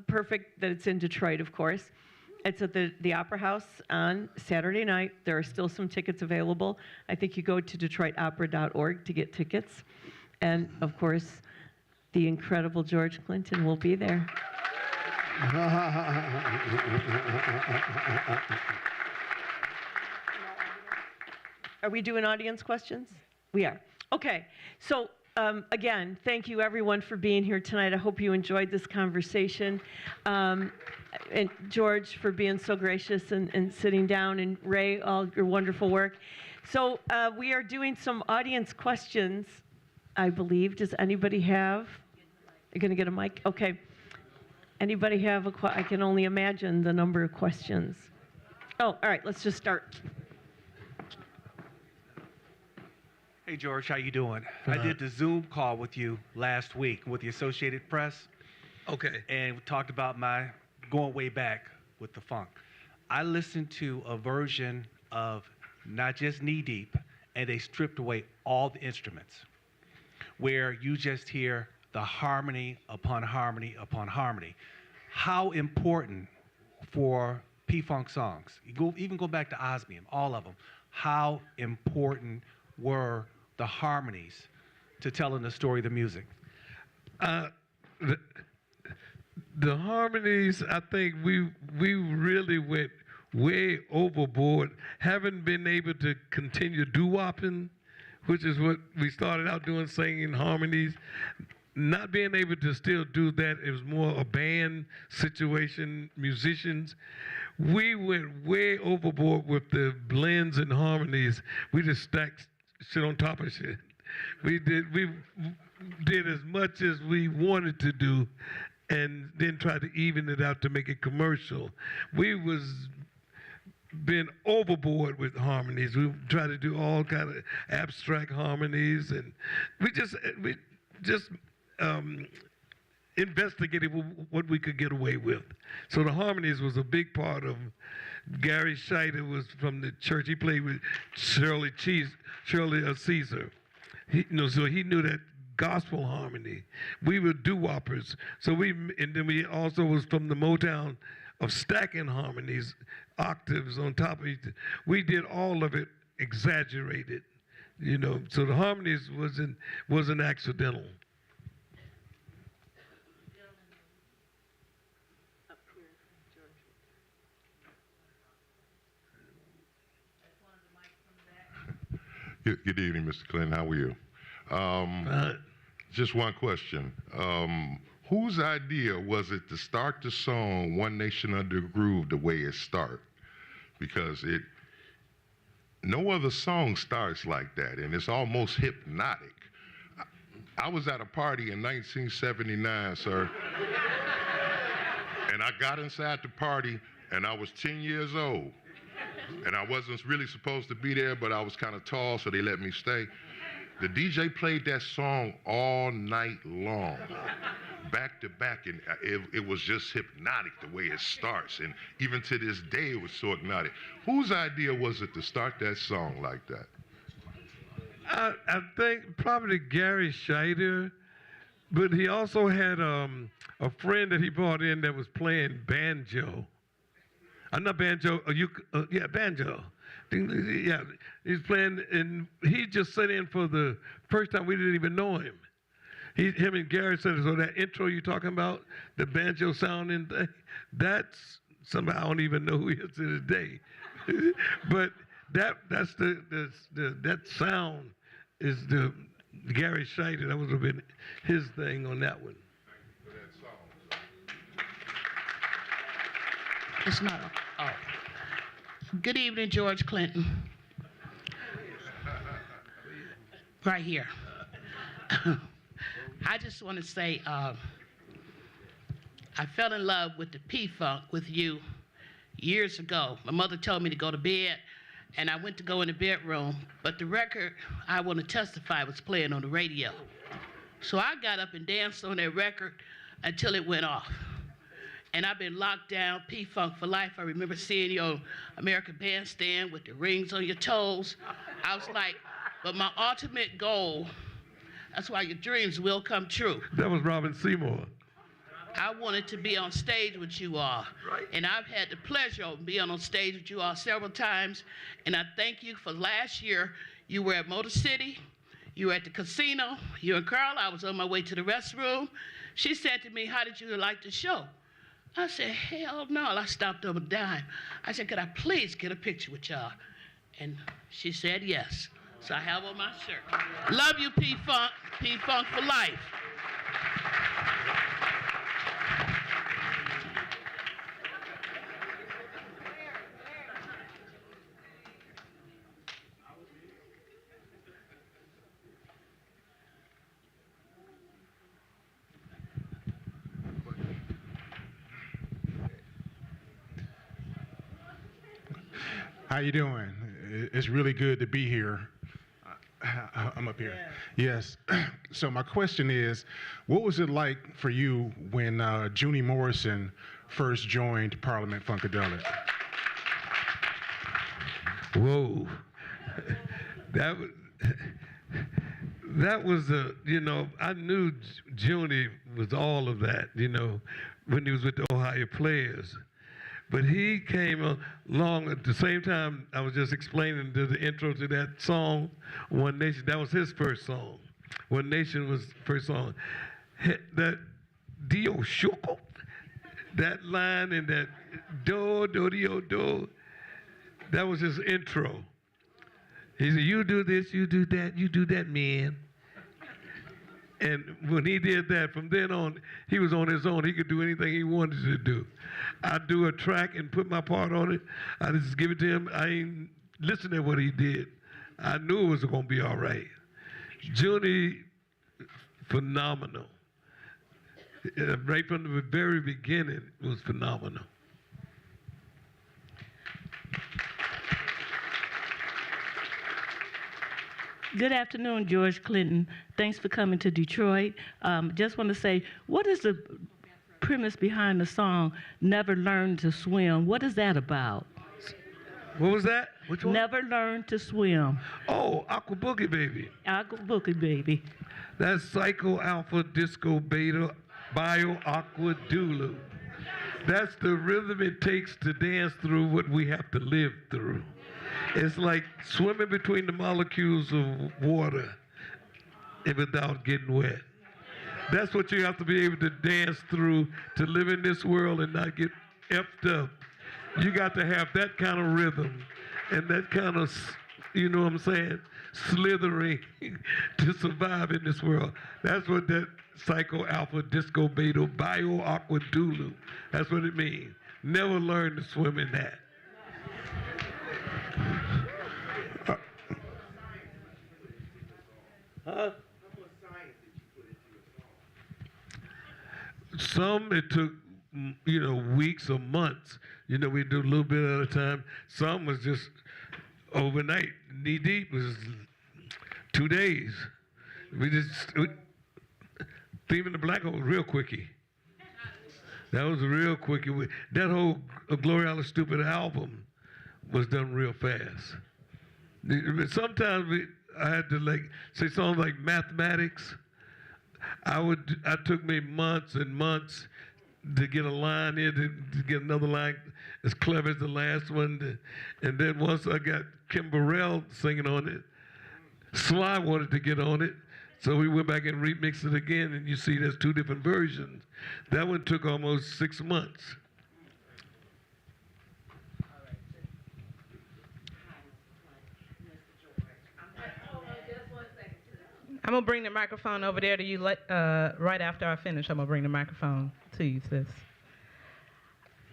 [SPEAKER 5] Perfect that it's in Detroit, of course. It's at the Opera House on Saturday night. There are still some tickets available. I think you go to DetroitOpera.org to get tickets. And, of course, the incredible George Clinton will be there. Are we doing audience questions? We are. Okay. So, again, thank you, everyone, for being here tonight. I hope you enjoyed this conversation. And George, for being so gracious and sitting down, and Ray, all your wonderful work. So we are doing some audience questions, I believe. Does anybody have? You're going to get a mic? Okay. Anybody have I can only imagine the number of questions. Oh, all right. Let's just start.
[SPEAKER 16] Hey, George, how you doing? I did the Zoom call with you last week with the Associated Press.
[SPEAKER 7] Okay.
[SPEAKER 16] And we talked about my going way back with the funk. I listened to a version of not just Knee Deep, and they stripped away all the instruments, where you just hear the harmony upon harmony upon harmony. How important for P-Funk songs, even go back to Osmium, all of them, how important were the harmonies to telling the story of the music?
[SPEAKER 7] The harmonies, I think we really went way overboard. Haven't been able to continue doo-wopping, which is what we started out doing, singing harmonies. Not being able to still do that, it was more a band situation, musicians. We went way overboard with the blends and harmonies. We just stacked shit on top of shit. We did as much as we wanted to do, and then tried to even it out to make it commercial. We was been overboard with harmonies. We tried to do all kind of abstract harmonies, and we just investigated what we could get away with. So the harmonies was a big part of. Gary Scheider was from the church. He played with Shirley Caesar. So he knew that gospel harmony. We were doo-woppers. And then we also was from the Motown of stacking harmonies, octaves on top of each other. We did all of it exaggerated, So the harmonies wasn't accidental.
[SPEAKER 17] Good evening, Mr. Clinton. How are you? Just one question. Whose idea was it to start the song One Nation Under Groove the way it started? Because no other song starts like that, and it's almost hypnotic. I was at a party in 1979, sir, and I got inside the party, and I was 10 years old. And I wasn't really supposed to be there, but I was kind of tall, so they let me stay. The DJ played that song all night long, back to back, and it was just hypnotic the way it starts. And even to this day, it was so hypnotic. Whose idea was it to start that song like that?
[SPEAKER 7] I think probably Gary Scheider, but he also had a friend that he brought in that was playing banjo. Not banjo, yeah, banjo. Yeah, he's playing, and he just sat in for the first time. We didn't even know him. Him and Gary said, so that intro you're talking about, the banjo sounding thing, that's somebody I don't even know who he is to this day. But that's that sound is the Gary Scheider. That would have been his thing on that one.
[SPEAKER 18] It's not. Oh. Good evening, George Clinton. Right here. I just want to say I fell in love with the P-Funk with you years ago. My mother told me to go to bed, and I went to go in the bedroom, but the record I Want to Testify was playing on the radio. So I got up and danced on that record until it went off. And I've been locked down, P-Funk for life. I remember seeing you on American Bandstand with the rings on your toes. I was like, but my ultimate goal, that's why your dreams will come true.
[SPEAKER 7] That was Robin Seymour.
[SPEAKER 18] I wanted to be on stage with you all. Right. And I've had the pleasure of being on stage with you all several times. And I thank you for last year. You were at Motor City. You were at the casino. You and Carl, I was on my way to the restroom. She said to me, how did you like the show? I said, hell no. I stopped on a dime. I said, could I please get a picture with y'all? And she said yes. So I have on my shirt. Love you, P-Funk. P-Funk for life.
[SPEAKER 19] How you doing? It's really good to be here. I'm up here. Yes. So my question is, what was it like for you when Junie Morrison first joined Parliament Funkadelic?
[SPEAKER 7] Whoa. That was I knew Junie was all of that, when he was with the Ohio Players. But he came along at the same time I was just explaining the intro to that song, One Nation. That was his first song. One Nation was the first song. That Dio Shuko, that line and that do, do, dio, do, that was his intro. He said, you do this, you do that, man. And when he did that, from then on, he was on his own. He could do anything he wanted to do. I'd do a track and put my part on it. I just give it to him. I ain't listen to what he did. I knew it was going to be all right. Junie, phenomenal. Right from the very beginning, it was phenomenal.
[SPEAKER 20] Good afternoon, George Clinton. Thanks for coming to Detroit. Just want to say, what is the premise behind the song, Never Learned to Swim? What is that about?
[SPEAKER 7] What was that? Which one?
[SPEAKER 20] Never Learned to Swim.
[SPEAKER 7] Oh, Aqua Boogie Baby.
[SPEAKER 20] Aqua Boogie Baby.
[SPEAKER 7] That's Psycho Alpha Disco Beta Bio Aqua Dulu. That's the rhythm it takes to dance through what we have to live through. It's like swimming between the molecules of water and without getting wet. That's what you have to be able to dance through to live in this world and not get effed up. You got to have that kind of rhythm and that kind of, you know what I'm saying, slithering to survive in this world. That's what that Psycho Alpha Disco Beta Bio Aqua Dulu, that's what it means. Never learn to swim in that. Some it took, weeks or months. We do a little bit at a time. Some was just overnight. Knee Deep was 2 days. Thieving the Black Hole was real quickie. That was a real quickie. That whole Gloria Alla Stupid album was done real fast. Sometimes had to like say songs like Mathematics. I took me months and months to get a line in, to get another line as clever as the last one. And then once I got Kim Burrell singing on it, Sly wanted to get on it. So we went back and remixed it again, and you see there's 2 different versions. That one took almost 6 months.
[SPEAKER 21] I'm gonna bring the microphone over there to you right after I finish. I'm gonna bring the microphone to you, sis.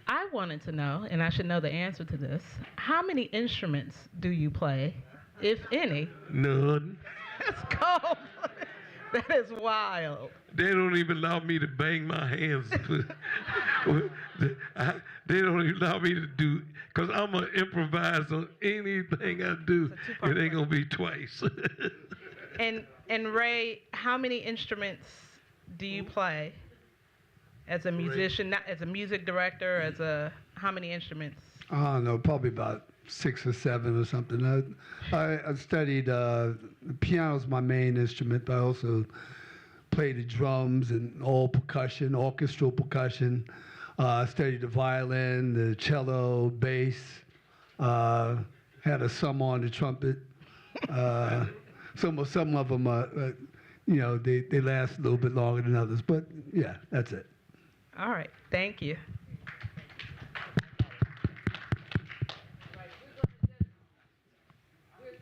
[SPEAKER 21] I wanted to know, and I should know the answer to this, how many instruments do you play, if any?
[SPEAKER 7] None.
[SPEAKER 21] Let's go. That is wild.
[SPEAKER 7] They don't even allow me to bang my hands. They don't even allow me to do, because I'm going to improvise on anything I do. It ain't going to be twice.
[SPEAKER 21] And Ray, how many instruments do you play as a musician, not as a music director, how many instruments?
[SPEAKER 15] I don't know, probably about 6 or 7 or something. I studied, piano's my main instrument, but I also play the drums and all percussion, orchestral percussion. I studied the violin, the cello, bass, had a sum on the trumpet. Some of them, they last a little bit longer than others, but yeah, that's it.
[SPEAKER 21] All right, thank you.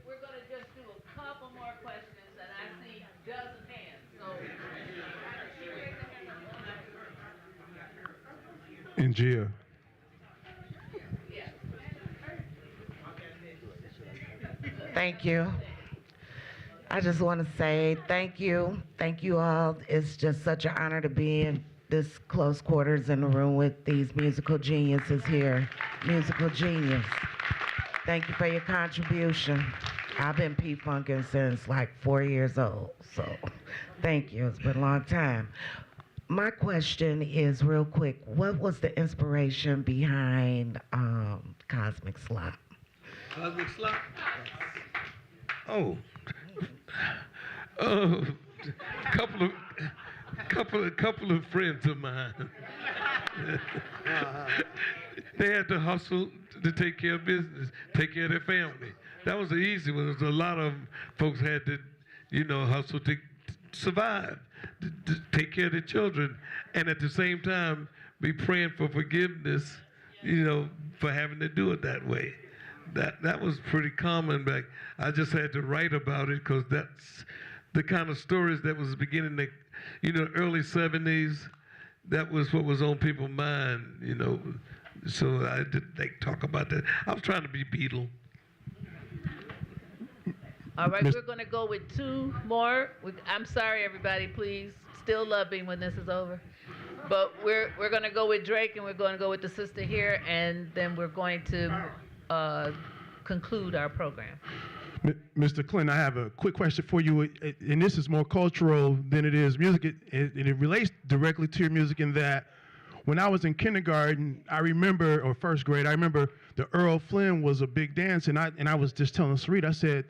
[SPEAKER 6] We're going to just do a couple more questions, and I see dozens of hands. So.
[SPEAKER 19] And Gia.
[SPEAKER 22] Thank you. I just want to say thank you. Thank you all. It's just such an honor to be in this close quarters in the room with these musical geniuses here. Musical genius. Thank you for your contribution. I've been P-funking since like 4 years old, so thank you. It's been a long time. My question is real quick. What was the inspiration behind Cosmic Slop?
[SPEAKER 7] Cosmic Slop? Oh. A couple of friends of mine. They had to hustle to take care of business, take care of their family. That was the easy one. A lot of folks had to, hustle to survive, to take care of their children, and at the same time be praying for forgiveness, for having to do it that way. That was pretty common back. I just had to write about it because that's the kind of stories that was beginning the, early 70s. That was what was on people's mind, So I did talk about that. I was trying to be Beatle.
[SPEAKER 6] All right, we're going to go with 2 more. I'm sorry, everybody, please. Still love me when this is over. But we're going to go with Drake, and we're going to go with the sister here, and then we're going to conclude our program.
[SPEAKER 19] Mr. Clinton, I have a quick question for you, and this is more cultural than it is music. It relates directly to your music in that when I was in kindergarten, or first grade, I remember the Earl Flynn was a big dance, and I was just telling Sarita, I said,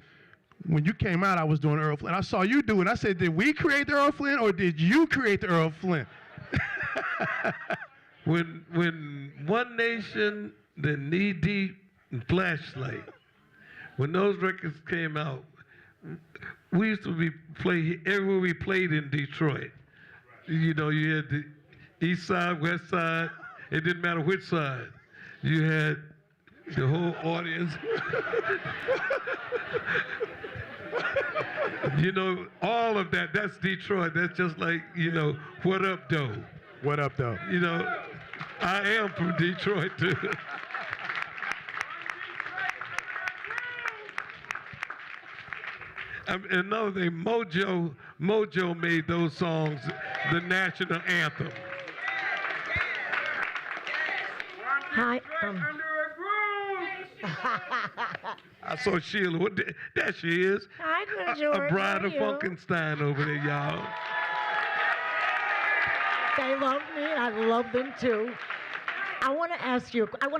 [SPEAKER 19] when you came out, I was doing Earl Flynn. I saw you do it. I said, did we create the Earl Flynn, or did you create the Earl Flynn?
[SPEAKER 7] When One Nation, then Knee Deep, and Flashlight, when those records came out, we used to play everywhere we played in Detroit. You had the east side, west side. It didn't matter which side. You had the whole audience. All of that, that's Detroit. That's just like, what up, though?
[SPEAKER 19] What up, though?
[SPEAKER 7] I am from Detroit, too. Another thing, Mojo made those songs the national anthem.
[SPEAKER 22] Hi.
[SPEAKER 7] I saw Sheila. There she is.
[SPEAKER 22] Hi, George.
[SPEAKER 7] A bride
[SPEAKER 22] How
[SPEAKER 7] of
[SPEAKER 22] are you?
[SPEAKER 7] Funkenstein over there, y'all.
[SPEAKER 22] They love me, and I love them too. I want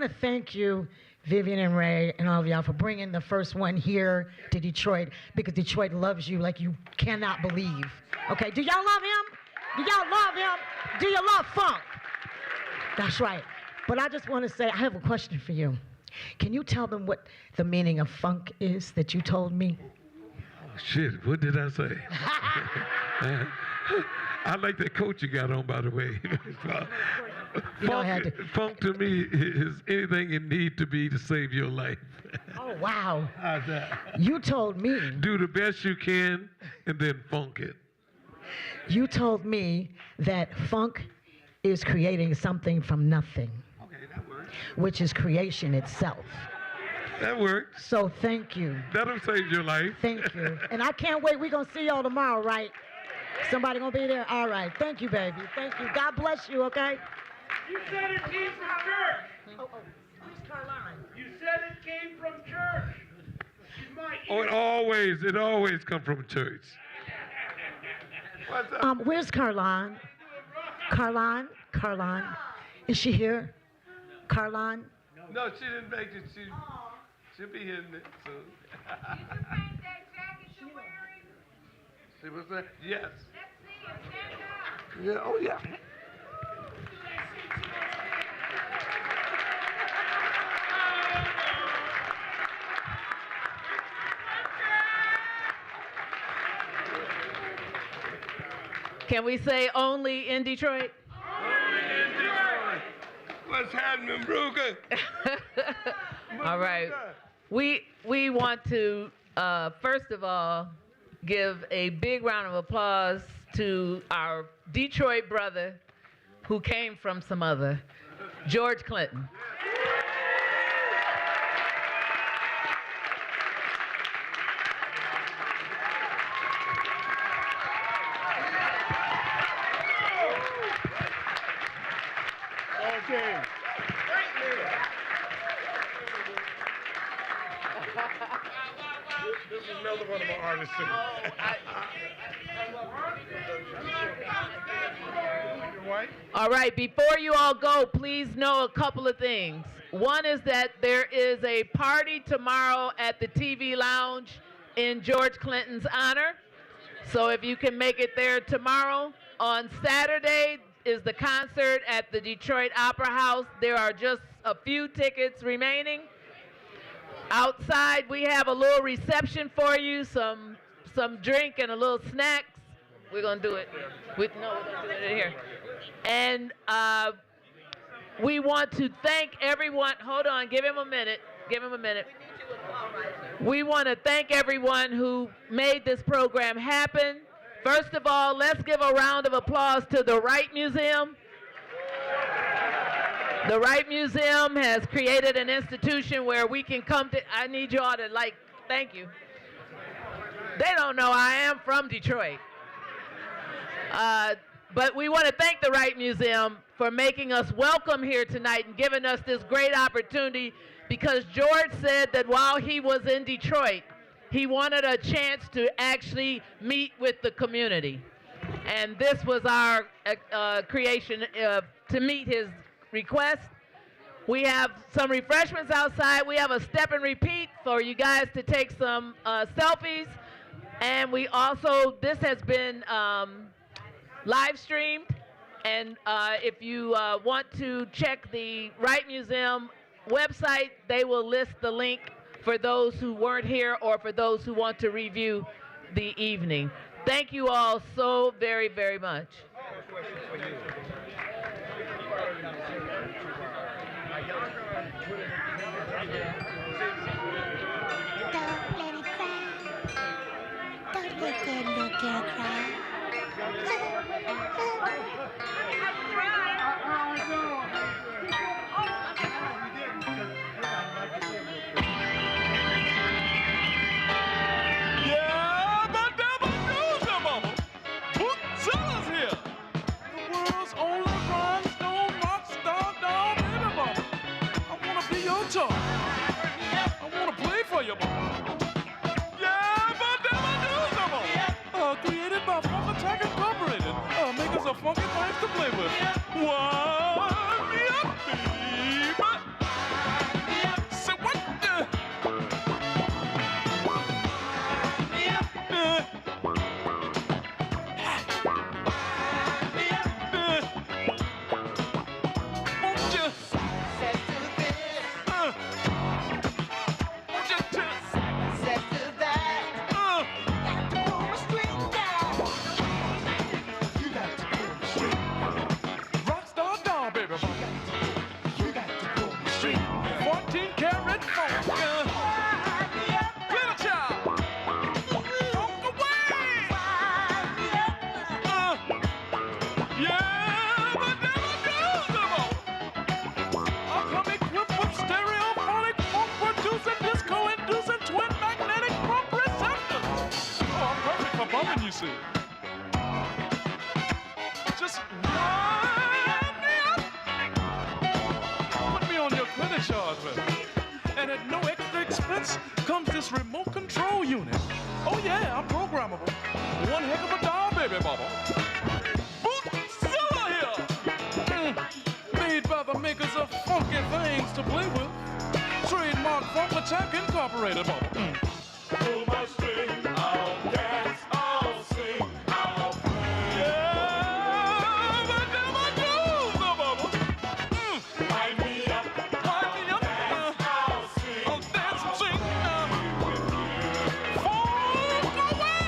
[SPEAKER 22] to thank you
[SPEAKER 4] Vivian and Ray and all of y'all for bringing the first one here to Detroit, because Detroit loves you like you cannot believe. Okay, do y'all love him? Do y'all love him? Do you love funk? That's right. But I just want to say, I have a question for you. Can you tell them what the meaning of funk is that you told me?
[SPEAKER 7] Shit, what did I say? I like that coat you got on, by the way. Funk to me is anything it need to be to save your life.
[SPEAKER 4] Oh, wow.
[SPEAKER 7] How's that?
[SPEAKER 4] You told me.
[SPEAKER 7] Do the best you can and then funk it.
[SPEAKER 4] You told me that funk is creating something from nothing.
[SPEAKER 7] Okay, that works.
[SPEAKER 4] Which is creation itself.
[SPEAKER 7] That works.
[SPEAKER 4] So thank you.
[SPEAKER 7] That'll save your life.
[SPEAKER 4] Thank you. And I can't wait. We're going to see y'all tomorrow, right? Somebody going to be there? All right. Thank you, baby. Thank you. God bless you, okay?
[SPEAKER 14] You said it came from church.
[SPEAKER 4] Who's Carline?
[SPEAKER 14] You said it came from church. She's my
[SPEAKER 7] Oh, it always come from church. What's up?
[SPEAKER 4] Where's Carline? Carline? Is she here? Carline?
[SPEAKER 7] No, she didn't make it. She'll be here soon. See what's that? Yes.
[SPEAKER 14] Let's see you. Stand up.
[SPEAKER 7] Yeah. Oh yeah.
[SPEAKER 6] Can we say only in Detroit?
[SPEAKER 7] Only in Detroit. What's happening, Brooker?
[SPEAKER 6] All right. We want to, first of all, give a big round of applause to our Detroit brother who came from some other, George Clinton.
[SPEAKER 2] Okay.
[SPEAKER 17] This is another one of my artists too.
[SPEAKER 6] All right, before you all go, please know a couple of things. One is that there is a party tomorrow at the TV Lounge in George Clinton's honor. So if you can make it there tomorrow. On Saturday is the concert at the Detroit Opera House. There are just a few tickets remaining. Outside, we have a little reception for you, some drink and a little snacks. We're gonna do it. We're gonna do it here. And we want to thank everyone. Hold on, give him a minute. Give him a minute. We want to thank everyone who made this program happen. First of all, let's give a round of applause to the Wright Museum. The Wright Museum has created an institution where we can come to, I need you all to thank you. They don't know I am from Detroit. But we want to thank the Wright Museum for making us welcome here tonight and giving us this great opportunity, because George said that while he was in Detroit, he wanted a chance to actually meet with the community. And this was our creation to meet his request. We have some refreshments outside. We have a step and repeat for you guys to take some selfies. And we also, this has been live streamed. And if you want to check the Wright Museum website, they will list the link for those who weren't here or for those who want to review the evening. Thank you all so very, very much.
[SPEAKER 2] I wanna play for you, mama. Yeah, but never do some more. Created by Funk Attack Incorporated. Make us a funky place to play with. One, yep, baby. So
[SPEAKER 8] I'm bumming, you see. Just wind me up. Put me on your credit charge, baby. And at no extra expense comes this remote control unit. Oh yeah, I'm programmable. One heck of a doll, baby bubba. Bootzilla here. Made by the makers of funky things to play with. Trademark Funk Attack Incorporated, bubba. Pull my string, I'll dance, I'll sing, I'll play. Yeah, but never do the bubba. Wind me up, wind me up. I'll dance and sing. Funk away.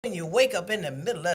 [SPEAKER 9] When you wake up in the middle of